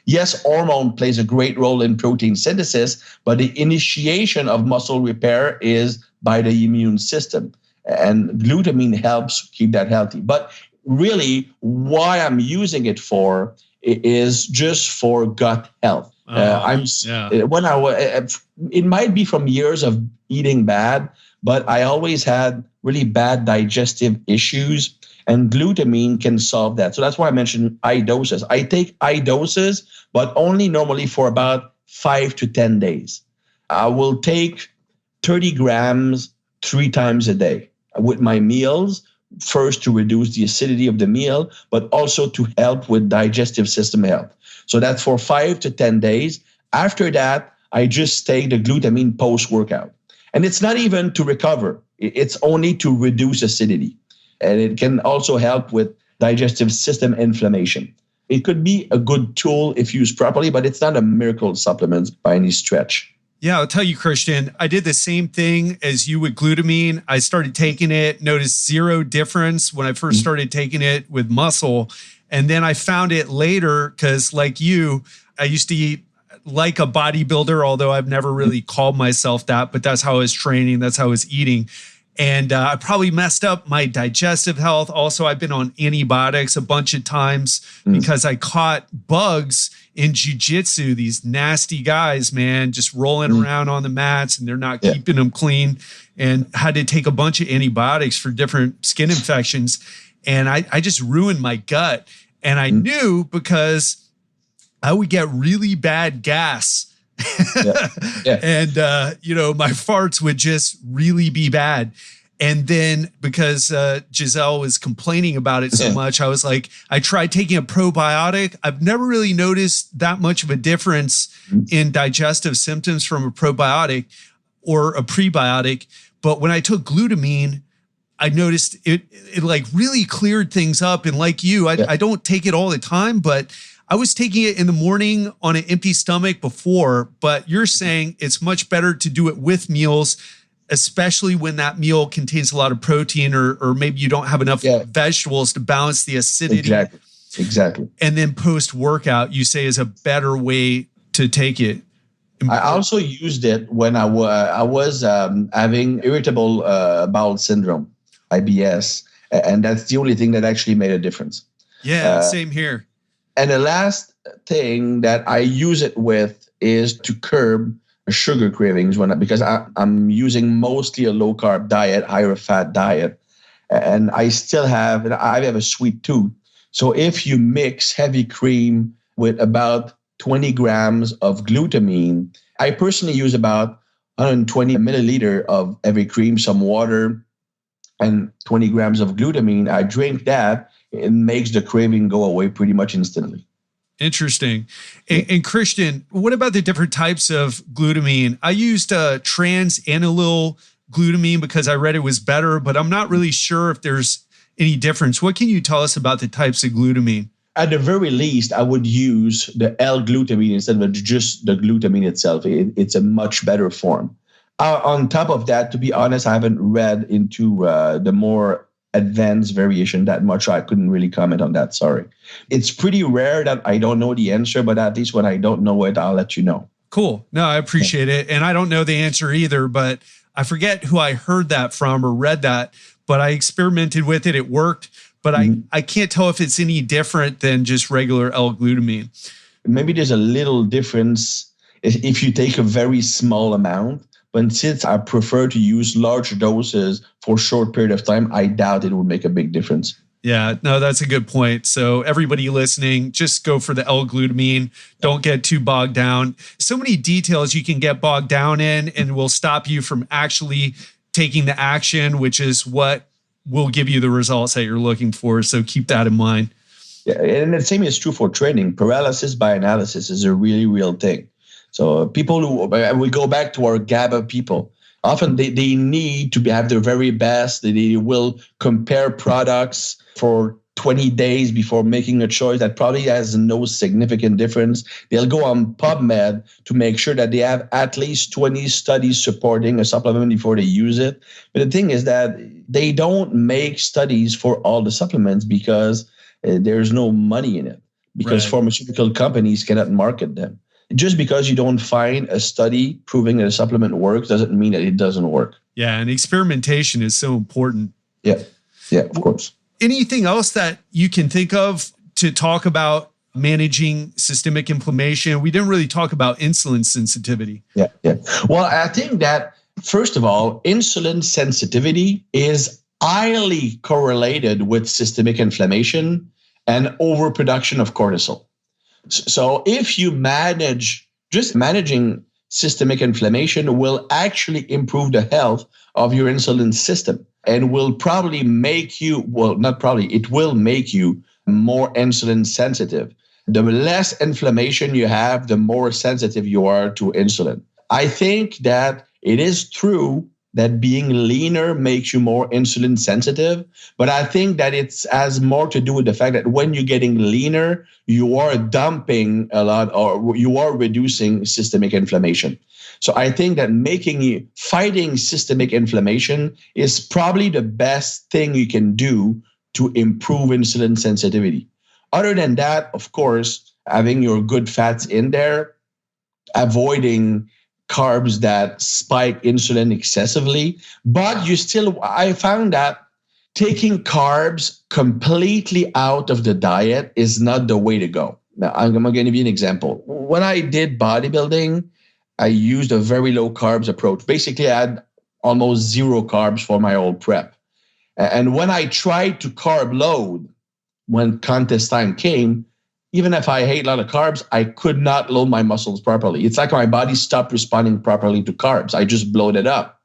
Yes, hormone plays a great role in protein synthesis, but the initiation of muscle repair is by the immune system. And glutamine helps keep that healthy. But really, why I'm using it for is just for gut health. It might be from years of eating bad, but I always had really bad digestive issues, and glutamine can solve that. So that's why I mentioned high doses. I take high doses, but only normally for about 5 to 10 days. I will take 30 grams 3 times a day with my meals, first to reduce the acidity of the meal, but also to help with digestive system health. So that's for 5 to 10 days. After that, I just take the glutamine post-workout. And it's not even to recover. It's only to reduce acidity. And it can also help with digestive system inflammation. It could be a good tool if used properly, but it's not a miracle supplement by any stretch. Yeah, I'll tell you, Christian, I did the same thing as you with glutamine. I started taking it, noticed zero difference when I first started taking it with muscle. And then I found it later because, like you, I used to eat like a bodybuilder, although I've never really called myself that, but that's how I was training. That's how I was eating. And I probably messed up my digestive health. Also, I've been on antibiotics a bunch of times because I caught bugs in jiu-jitsu, these nasty guys, man, just rolling around on the mats and they're not keeping them clean, and had to take a bunch of antibiotics for different skin infections. And I just ruined my gut. And I knew because I would get really bad gas. And, my farts would just really be bad. And then because Giselle was complaining about it so much, I was like, I tried taking a probiotic. I've never really noticed that much of a difference in digestive symptoms from a probiotic or a prebiotic. But when I took glutamine, I noticed it like really cleared things up. And like you, I don't take it all the time, but I was taking it in the morning on an empty stomach before, but you're saying it's much better to do it with meals, especially when that meal contains a lot of protein or maybe you don't have enough vegetables to balance the acidity. Exactly. And then post-workout, you say is a better way to take it. I also used it when I was having irritable bowel syndrome, IBS, and that's the only thing that actually made a difference. Yeah, same here. And the last thing that I use it with is to curb sugar cravings because I'm using mostly a low carb diet, higher fat diet, and I have a sweet tooth. So if you mix heavy cream with about 20 grams of glutamine, I personally use about 120 milliliter of every cream, some water, and 20 grams of glutamine. I drink that. It makes the craving go away pretty much instantly. Interesting. And Christian, what about the different types of glutamine? I used trans-anylyl glutamine because I read it was better, but I'm not really sure if there's any difference. What can you tell us about the types of glutamine? At the very least, I would use the L-glutamine instead of just the glutamine itself. It's a much better form. On top of that, to be honest, I haven't read into the more advanced variation that much, so I couldn't really comment on that. Sorry. It's pretty rare that I don't know the answer, but at least when I don't know it, I'll let you know. Cool. No, I appreciate it. And I don't know the answer either, but I forget who I heard that from or read that, but I experimented with it. It worked, but I can't tell if it's any different than just regular L-glutamine. Maybe there's a little difference if you take a very small amount. But since I prefer to use large doses for a short period of time, I doubt it would make a big difference. Yeah, no, that's a good point. So everybody listening, just go for the L-glutamine. Don't get too bogged down. So many details you can get bogged down in and will stop you from actually taking the action, which is what will give you the results that you're looking for. So keep that in mind. Yeah, and the same is true for training. Paralysis by analysis is a really real thing. So people we go back to our GABA people. Often they need to have their very best. They will compare products for 20 days before making a choice that probably has no significant difference. They'll go on PubMed to make sure that they have at least 20 studies supporting a supplement before they use it. But the thing is that they don't make studies for all the supplements because there's no money in it, because pharmaceutical companies cannot market them. Just because you don't find a study proving that a supplement works doesn't mean that it doesn't work. Yeah, and experimentation is so important. Yeah, of course. Anything else that you can think of to talk about managing systemic inflammation? We didn't really talk about insulin sensitivity. Yeah. Well, I think that, first of all, insulin sensitivity is highly correlated with systemic inflammation and overproduction of cortisol. So if you manage just managing systemic inflammation will actually improve the health of your insulin system and will probably make you, well, not probably, it will make you more insulin sensitive. The less inflammation you have, the more sensitive you are to insulin. I think that it is true that being leaner makes you more insulin sensitive, but I think that it has more to do with the fact that when you're getting leaner, you are dumping a lot, or you are reducing systemic inflammation. So I think that fighting systemic inflammation is probably the best thing you can do to improve insulin sensitivity. Other than that, of course, having your good fats in there, avoiding carbs that spike insulin excessively. But I found that taking carbs completely out of the diet is not the way to go. Now, I'm going to give you an example. When I did bodybuilding, I used a very low carbs approach. Basically, I had almost zero carbs for my whole prep. And when I tried to carb load, when contest time came, even if I ate a lot of carbs, I could not load my muscles properly. It's like my body stopped responding properly to carbs. I just bloated up.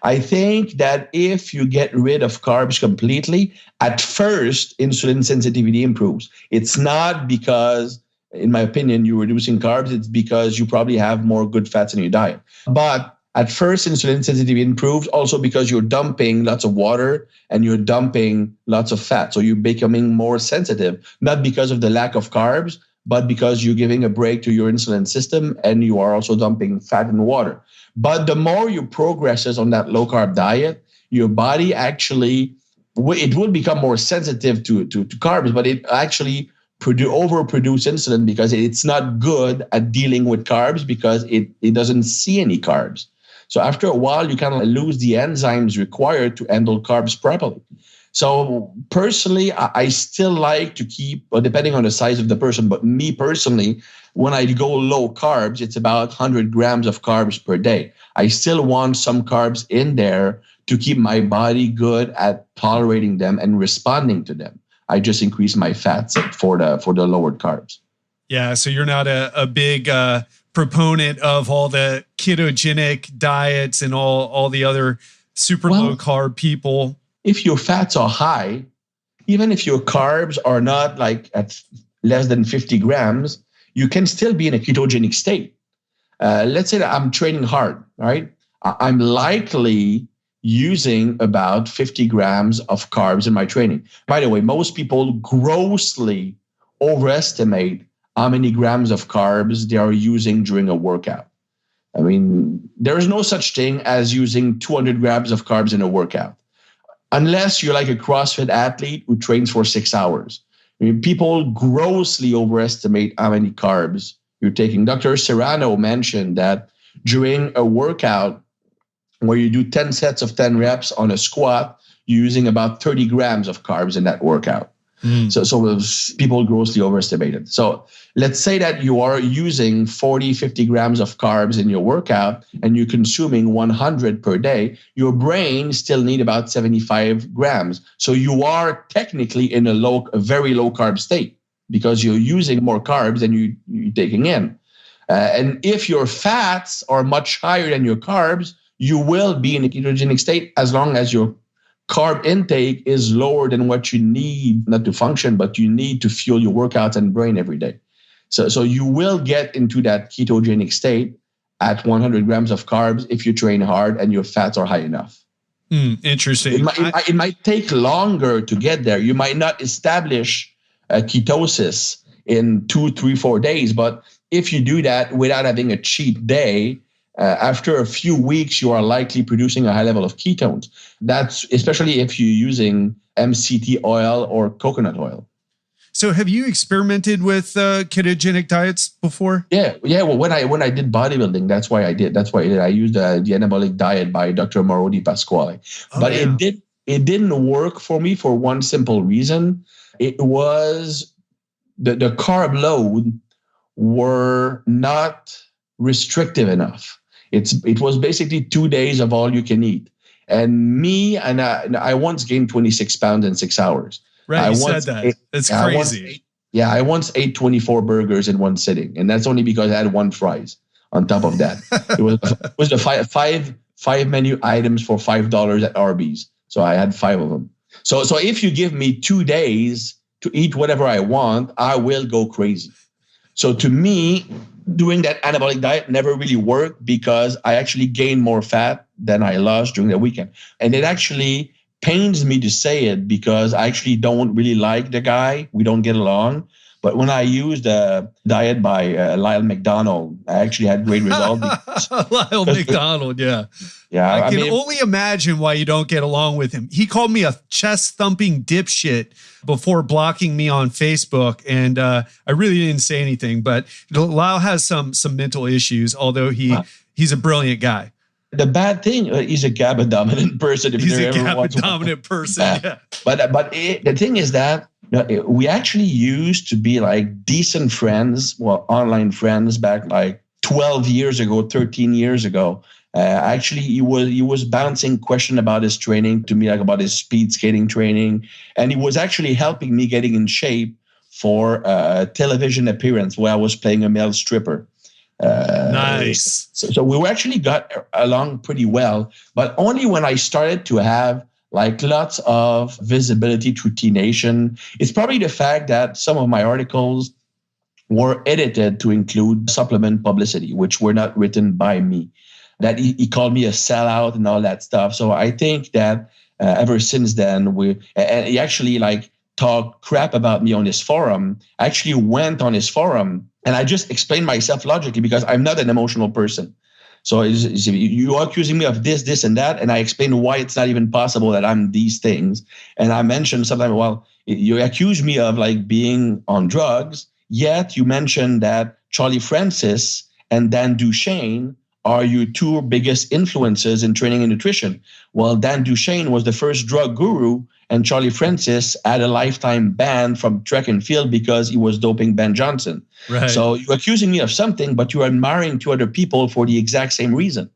I think that if you get rid of carbs completely, at first, insulin sensitivity improves. It's not because, in my opinion, you're reducing carbs. It's because you probably have more good fats in your diet. But at first, insulin sensitivity improves also because you're dumping lots of water and you're dumping lots of fat. So you're becoming more sensitive, not because of the lack of carbs, but because you're giving a break to your insulin system and you are also dumping fat and water. But the more you progresses on that low carb diet, your body actually, it will become more sensitive to carbs, but it actually overproduce insulin because it's not good at dealing with carbs because it doesn't see any carbs. So after a while, you kind of lose the enzymes required to handle carbs properly. So personally, I still like to keep, depending on the size of the person, but me personally, when I go low carbs, it's about 100 grams of carbs per day. I still want some carbs in there to keep my body good at tolerating them and responding to them. I just increase my fats for the lowered carbs. Yeah, so you're not a big proponent of all the ketogenic diets and all the other super low carb people. If your fats are high, even if your carbs are not like at less than 50 grams, you can still be in a ketogenic state. Let's say that I'm training hard, right? I'm likely using about 50 grams of carbs in my training. By the way, most people grossly overestimate how many grams of carbs they are using during a workout. I mean, there is no such thing as using 200 grams of carbs in a workout, unless you're like a CrossFit athlete who trains for 6 hours. I mean, people grossly overestimate how many carbs you're taking. Dr. Serrano mentioned that during a workout where you do 10 sets of 10 reps on a squat, you're using about 30 grams of carbs in that workout. So people grossly overestimate it. So let's say that you are using 40, 50 grams of carbs in your workout and you're consuming 100 per day. Your brain still need about 75 grams. So you are technically in a very low carb state because you're using more carbs than you're taking in. And if your fats are much higher than your carbs, you will be in a ketogenic state as long as your carb intake is lower than what you need, not to function, but you need to fuel your workouts and brain every day. So you will get into that ketogenic state at 100 grams of carbs if you train hard and your fats are high enough. Interesting. It might take longer to get there. You might not establish ketosis in 2, 3, 4 days, but if you do that without having a cheat day, after a few weeks, you are likely producing a high level of ketones. That's especially if you're using MCT oil or coconut oil. So have you experimented with ketogenic diets before? Yeah. Well, when I did bodybuilding, that's why I did. I used the anabolic diet by Dr. Mauro Di Pasquale. But it didn't work for me for one simple reason. It was the carb load were not restrictive enough. It was basically 2 days of all you can eat. And I once gained 26 pounds in 6 hours. Right, you said that. It's crazy. Yeah, I once ate 24 burgers in one sitting, and that's only because I had one fries on top of that. It was the five menu items for $5 at Arby's. So I had 5 of them. So if you give me 2 days to eat whatever I want, I will go crazy. So to me, doing that anabolic diet never really worked because I actually gained more fat than I lost during the weekend. And it actually pains me to say it because I actually don't really like the guy. We don't get along. But when I used the diet by Lyle McDonald, I actually had great results. Lyle McDonald, yeah. Yeah, I can only imagine why you don't get along with him. He called me a chest-thumping dipshit before blocking me on Facebook, and I really didn't say anything. But Lyle has some mental issues, although he's a brilliant guy. The bad thing, he's a GABA-dominant person. He's a GABA-dominant person, yeah. But the thing is that we actually used to be like decent friends, well, online friends back like 12 years ago, 13 years ago. Actually, he was bouncing question about his training to me, like about his speed skating training. And he was actually helping me getting in shape for a television appearance where I was playing a male stripper. Nice. So we actually got along pretty well, but only when I started to have like lots of visibility through T-Nation. It's probably the fact that some of my articles were edited to include supplement publicity, which were not written by me. That he called me a sellout and all that stuff. So I think that ever since then, and he actually like talked crap about me on his forum. I actually went on his forum and I just explained myself logically because I'm not an emotional person. So you are accusing me of this, and that, and I explained why it's not even possible that I'm these things. And I mentioned something, well, you accuse me of like being on drugs, yet you mentioned that Charlie Francis and Dan Duchaine are your 2 biggest influences in training and nutrition. Well, Dan Duchaine was the first drug guru, and Charlie Francis had a lifetime ban from track and field because he was doping Ben Johnson. Right. So you're accusing me of something, but you're admiring 2 other people for the exact same reason.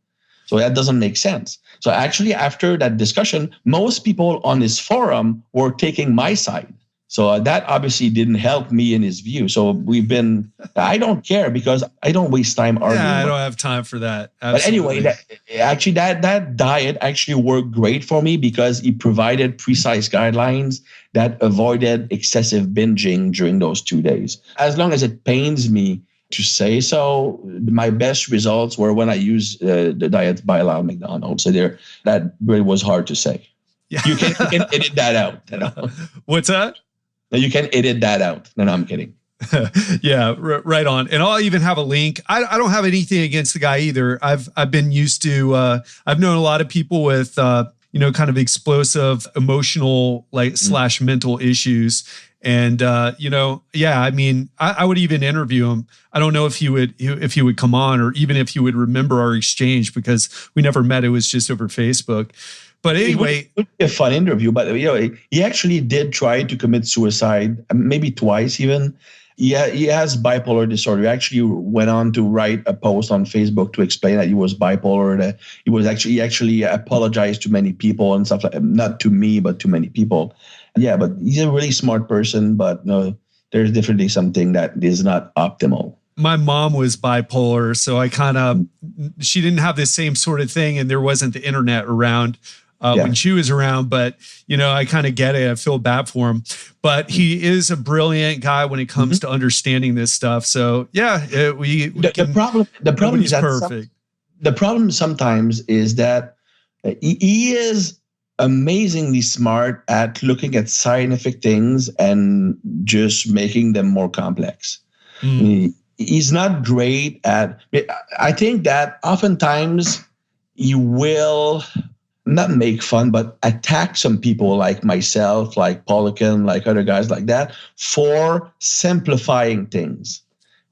So that doesn't make sense. So actually, after that discussion, most people on this forum were taking my side. So that obviously didn't help me in his view. So I don't care because I don't waste time arguing. Yeah, I don't have time for that. Absolutely. But anyway, that diet actually worked great for me because it provided precise guidelines that avoided excessive binging during those 2 days. As long as it pains me to say so, my best results were when I used the diet by Lyle McDonald. So that really was hard to say. Yeah. You can edit that out. You know? What's that? You can edit that out. No, I'm kidding. Yeah, right on. And I'll even have a link. I don't have anything against the guy either. I've been used to, I've known a lot of people with, kind of explosive emotional / mental issues. And, I mean, I would even interview him. I don't know if he would come on or even if he would remember our exchange because we never met. It was just over Facebook. But anyway, it would be a fun interview. But he actually did try to commit suicide, maybe twice even. He has bipolar disorder. He actually went on to write a post on Facebook to explain that he was bipolar. That he actually apologized to many people and stuff like that. Not to me, but to many people. Yeah, but he's a really smart person. But no, there's definitely something that is not optimal. My mom was bipolar, so she didn't have the same sort of thing, and there wasn't the internet around. When she was around, but I kind of get it. I feel bad for him, but he is a brilliant guy when it comes to understanding this stuff. So the problem is that perfect. The problem sometimes is that he is amazingly smart at looking at scientific things and just making them more complex. He's not great at. I think that oftentimes he will not make fun, but attack some people like myself, like Polican, like other guys like that, for simplifying things.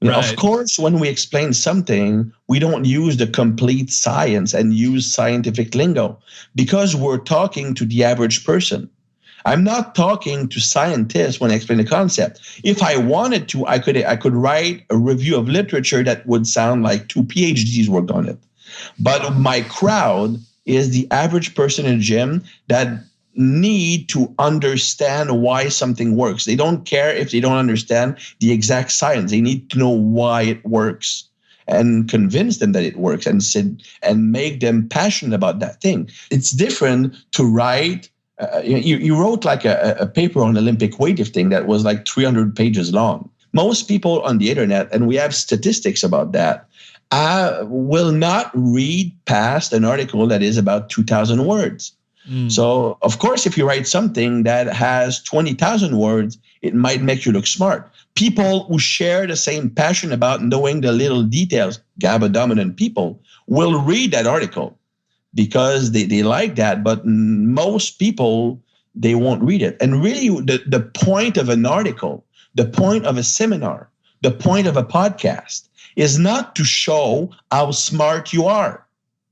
Right. Of course, when we explain something, we don't use the complete science and use scientific lingo because we're talking to the average person. I'm not talking to scientists when I explain the concept. If I wanted to, I could write a review of literature that would sound like 2 PhDs worked on it. But my crowd is the average person in the gym that need to understand why something works. They don't care if they don't understand the exact science. They need to know why it works and convince them that it works and make them passionate about that thing. It's different to write. You wrote like a paper on Olympic weightlifting that was like 300 pages long. Most people on the internet, and we have statistics about that, will not read past an article that is about 2,000 words. So, of course, if you write something that has 20,000 words, it might make you look smart. People who share the same passion about knowing the little details, GABA-dominant people, will read that article because they like that. But most people, they won't read it. And really, the point of an article, the point of a seminar, the point of a podcast is not to show how smart you are.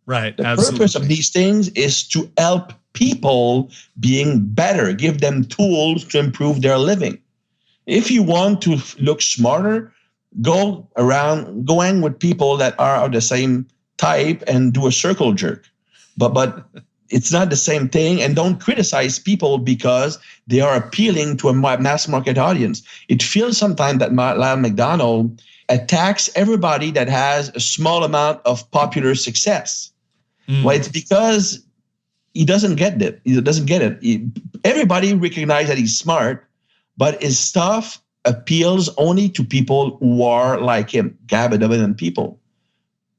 Right. The Absolutely. purpose of these things is to help people being better, give them tools to improve their living. If you want to look smarter, go hang with people that are of the same type and do a circle jerk. But it's not the same thing. And don't criticize people because they are appealing to a mass market audience. It feels sometimes that Lyle McDonald attacks everybody that has a small amount of popular success. Well, it's because he doesn't get it. He doesn't get it. Everybody recognizes that he's smart, but his stuff appeals only to people who are like him, GABA-dominant people.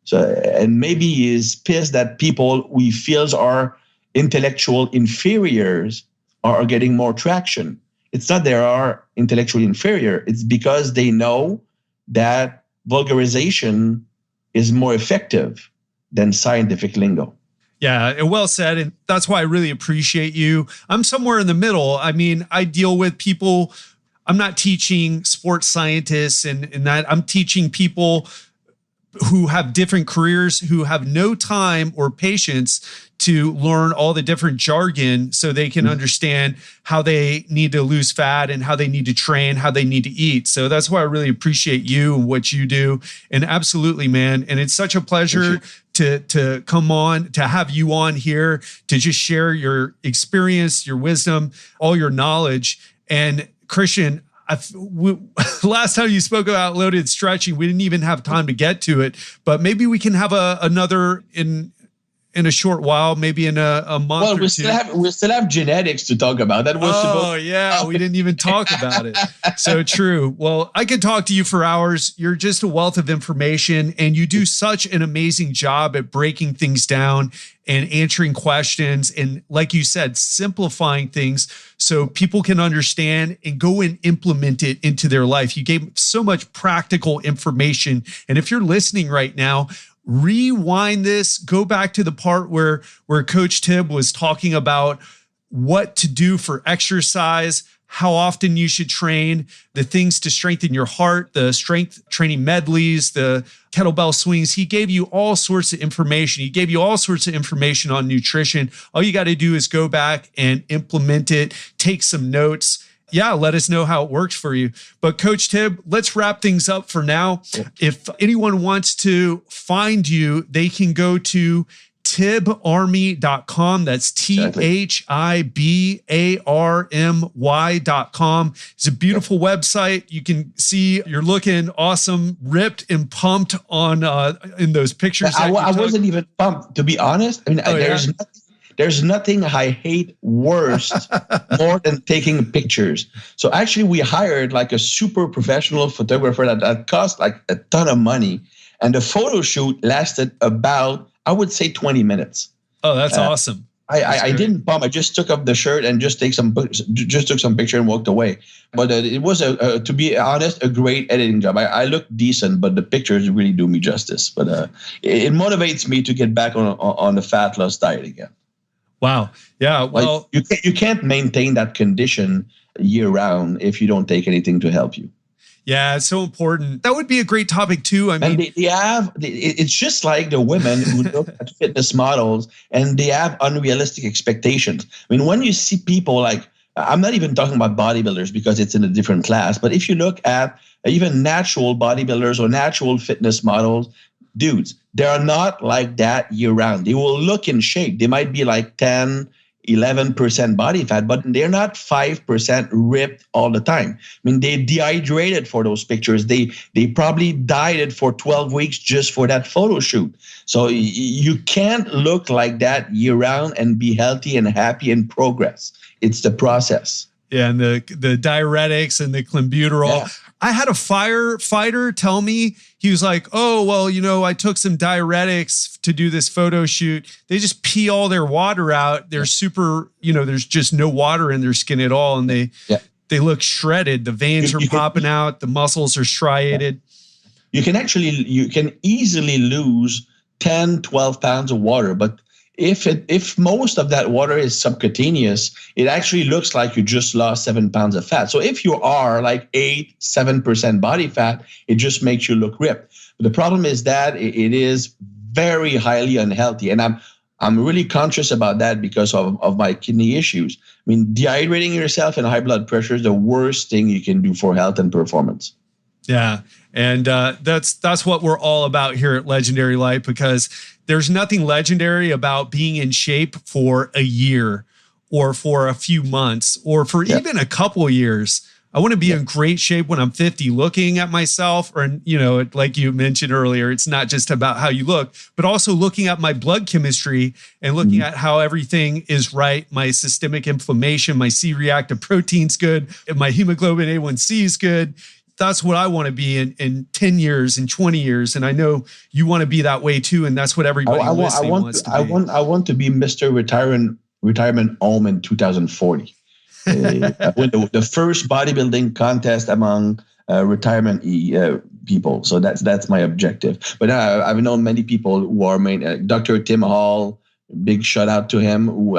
So, and maybe he's pissed that people who he feels are intellectual inferiors are getting more traction. It's not they are intellectually inferior. It's because they know that vulgarization is more effective than scientific lingo. Yeah, well said. And that's why I really appreciate you. I'm somewhere in the middle. I mean, I deal with people. I'm not teaching sports scientists and that. I'm teaching people who have different careers, who have no time or patience to learn all the different jargon so they can understand how they need to lose fat and how they need to train, how they need to eat. So that's why I really appreciate you and what you do. And absolutely, man. And it's such a pleasure to come on, to have you on here, to just share your experience, your wisdom, all your knowledge. And Christian, last time you spoke about loaded stretching, we didn't even have time to get to it, but maybe we can have another in a short while, maybe in a month or two. We still have genetics to talk about. That was we didn't even talk about it. So true. Well, I could talk to you for hours. You're just a wealth of information, and you do such an amazing job at breaking things down and answering questions. And like you said, simplifying things so people can understand and go and implement it into their life. You gave so much practical information. And if you're listening right now, rewind this, go back to the part where Coach Tib was talking about what to do for exercise, how often you should train, the things to strengthen your heart, the strength training medleys, the kettlebell swings. He gave you all sorts of information. He gave you all sorts of information on nutrition. All you got to do is go back and implement it, take some notes. Yeah, let us know how it works for you. But Coach Tib, let's wrap things up for now. Yeah. If anyone wants to find you, they can go to tibarmy.com. That's TIBARMY.com. It's a beautiful website. You can see you're looking awesome, ripped and pumped on in those pictures. I wasn't even pumped, to be honest. I mean, there's nothing I hate worse more than taking pictures. So actually, we hired like a super professional photographer that cost like a ton of money. And the photo shoot lasted about, I would say, 20 minutes. Oh, that's awesome. I didn't pump. I just took off the shirt and just took some picture and walked away. But it was, to be honest, a great editing job. I look decent, but the pictures really do me justice. But it motivates me to get back on the fat loss diet again. Wow. Yeah. Well, like you can't maintain that condition year round if you don't take anything to help you. Yeah, it's so important. That would be a great topic too. I mean, it's just like the women who look at fitness models and they have unrealistic expectations. I mean, when you see people like, I'm not even talking about bodybuilders because it's in a different class, but if you look at even natural bodybuilders or natural fitness models, dudes, they are not like that year round. They will look in shape. They might be like 10, 11% body fat, but they're not 5% ripped all the time. I mean, they dehydrated for those pictures. They probably dieted for 12 weeks just for that photo shoot. So you can't look like that year round and be healthy and happy and progress. It's the process. Yeah, and the diuretics and the clenbuterol. Yeah. I had a firefighter tell me, he was like, oh, well, I took some diuretics to do this photo shoot. They just pee all their water out. They're super, there's just no water in their skin at all. And they look shredded. The veins are popping out. The muscles are striated. You can easily lose 10, 12 pounds of water, but if most of that water is subcutaneous, it actually looks like you just lost 7 pounds of fat. So if you are like 7% body fat, it just makes you look ripped. But the problem is that it is very highly unhealthy. And I'm really conscious about that because of my kidney issues. I mean, dehydrating yourself and high blood pressure is the worst thing you can do for health and performance. Yeah. And that's what we're all about here at Legendary Life, because there's nothing legendary about being in shape for a year or for a few months or for even a couple of years. I want to be in great shape when I'm 50, looking at myself, or, like you mentioned earlier, it's not just about how you look, but also looking at my blood chemistry and looking at how everything is right. My systemic inflammation, my C-reactive protein's good, and my hemoglobin A1C is good. That's what I want to be in 10 years, in 20 years. And I know you want to be that way too. And that's what everybody listening wants to be. I want to be Mr. Retirement Home in 2040. I win the first bodybuilding contest among retirement people. So that's my objective. But I've known many people who are Dr. Tim Hall. Big shout out to him, who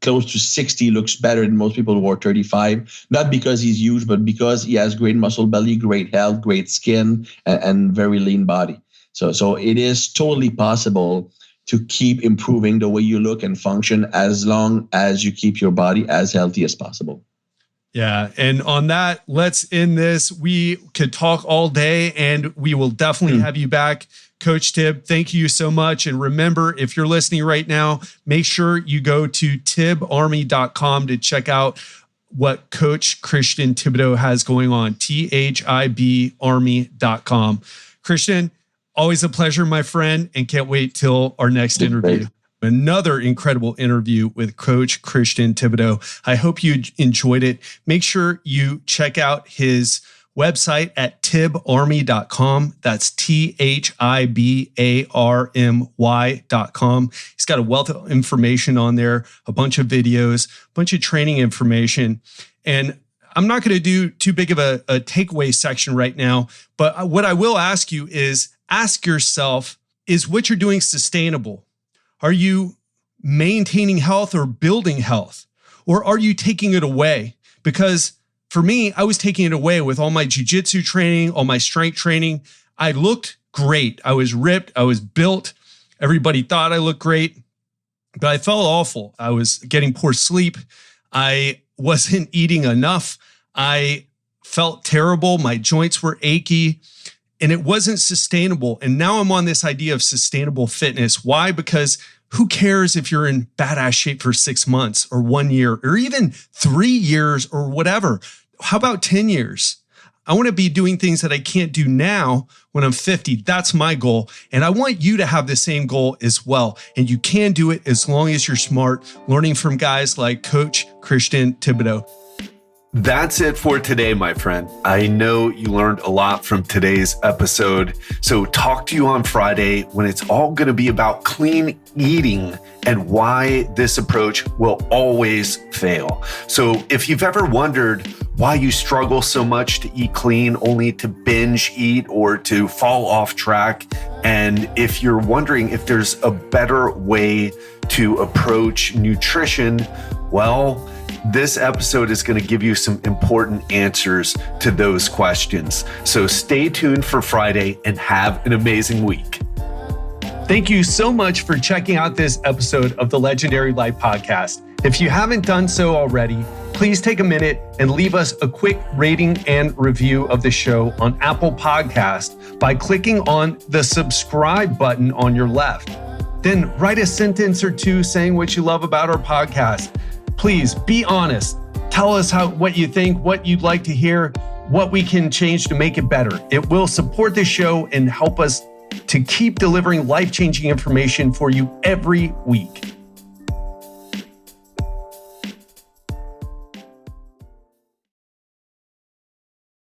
close to 60 looks better than most people who are 35. Not because he's huge, but because he has great muscle belly, great health, great skin, and very lean body. So it is totally possible to keep improving the way you look and function as long as you keep your body as healthy as possible. Yeah. And on that, let's end this. We could talk all day, and we will definitely have you back. Coach Tib, thank you so much. And remember, if you're listening right now, make sure you go to tibarmy.com to check out what Coach Christian Thibaudeau has going on, THIBarmy.com. Christian, always a pleasure, my friend, and can't wait till our next interview. Another incredible interview with Coach Christian Thibaudeau. I hope you enjoyed it. Make sure you check out his website at tibarmy.com. That's THIBARMY.com. He's got a wealth of information on there, a bunch of videos, a bunch of training information. And I'm not going to do too big of a takeaway section right now, but what I will ask you is ask yourself, is what you're doing sustainable? Are you maintaining health or building health? Or are you taking it away? Because for me, I was taking it away with all my jiu-jitsu training, all my strength training. I looked great. I was ripped. I was built. Everybody thought I looked great, but I felt awful. I was getting poor sleep. I wasn't eating enough. I felt terrible. My joints were achy, and it wasn't sustainable. And now I'm on this idea of sustainable fitness. Why? Because who cares if you're in badass shape for 6 months or 1 year or even 3 years or whatever? How about 10 years? I want to be doing things that I can't do now when I'm 50. That's my goal. And I want you to have the same goal as well. And you can do it as long as you're smart, learning from guys like Coach Christian Thibaudeau. That's it for today, my friend. I know you learned a lot from today's episode. So talk to you on Friday when it's all going to be about clean eating and why this approach will always fail. So if you've ever wondered why you struggle so much to eat clean only to binge eat or to fall off track, and if you're wondering if there's a better way to approach nutrition, well, this episode is going to give you some important answers to those questions. So stay tuned for Friday and have an amazing week. Thank you so much for checking out this episode of the Legendary Life Podcast. If you haven't done so already, please take a minute and leave us a quick rating and review of the show on Apple Podcast by clicking on the subscribe button on your left. then write a sentence or two saying what you love about our podcast. Please be honest. Tell us what you think, what you'd like to hear, what we can change to make it better. It will support the show and help us to keep delivering life-changing information for you every week.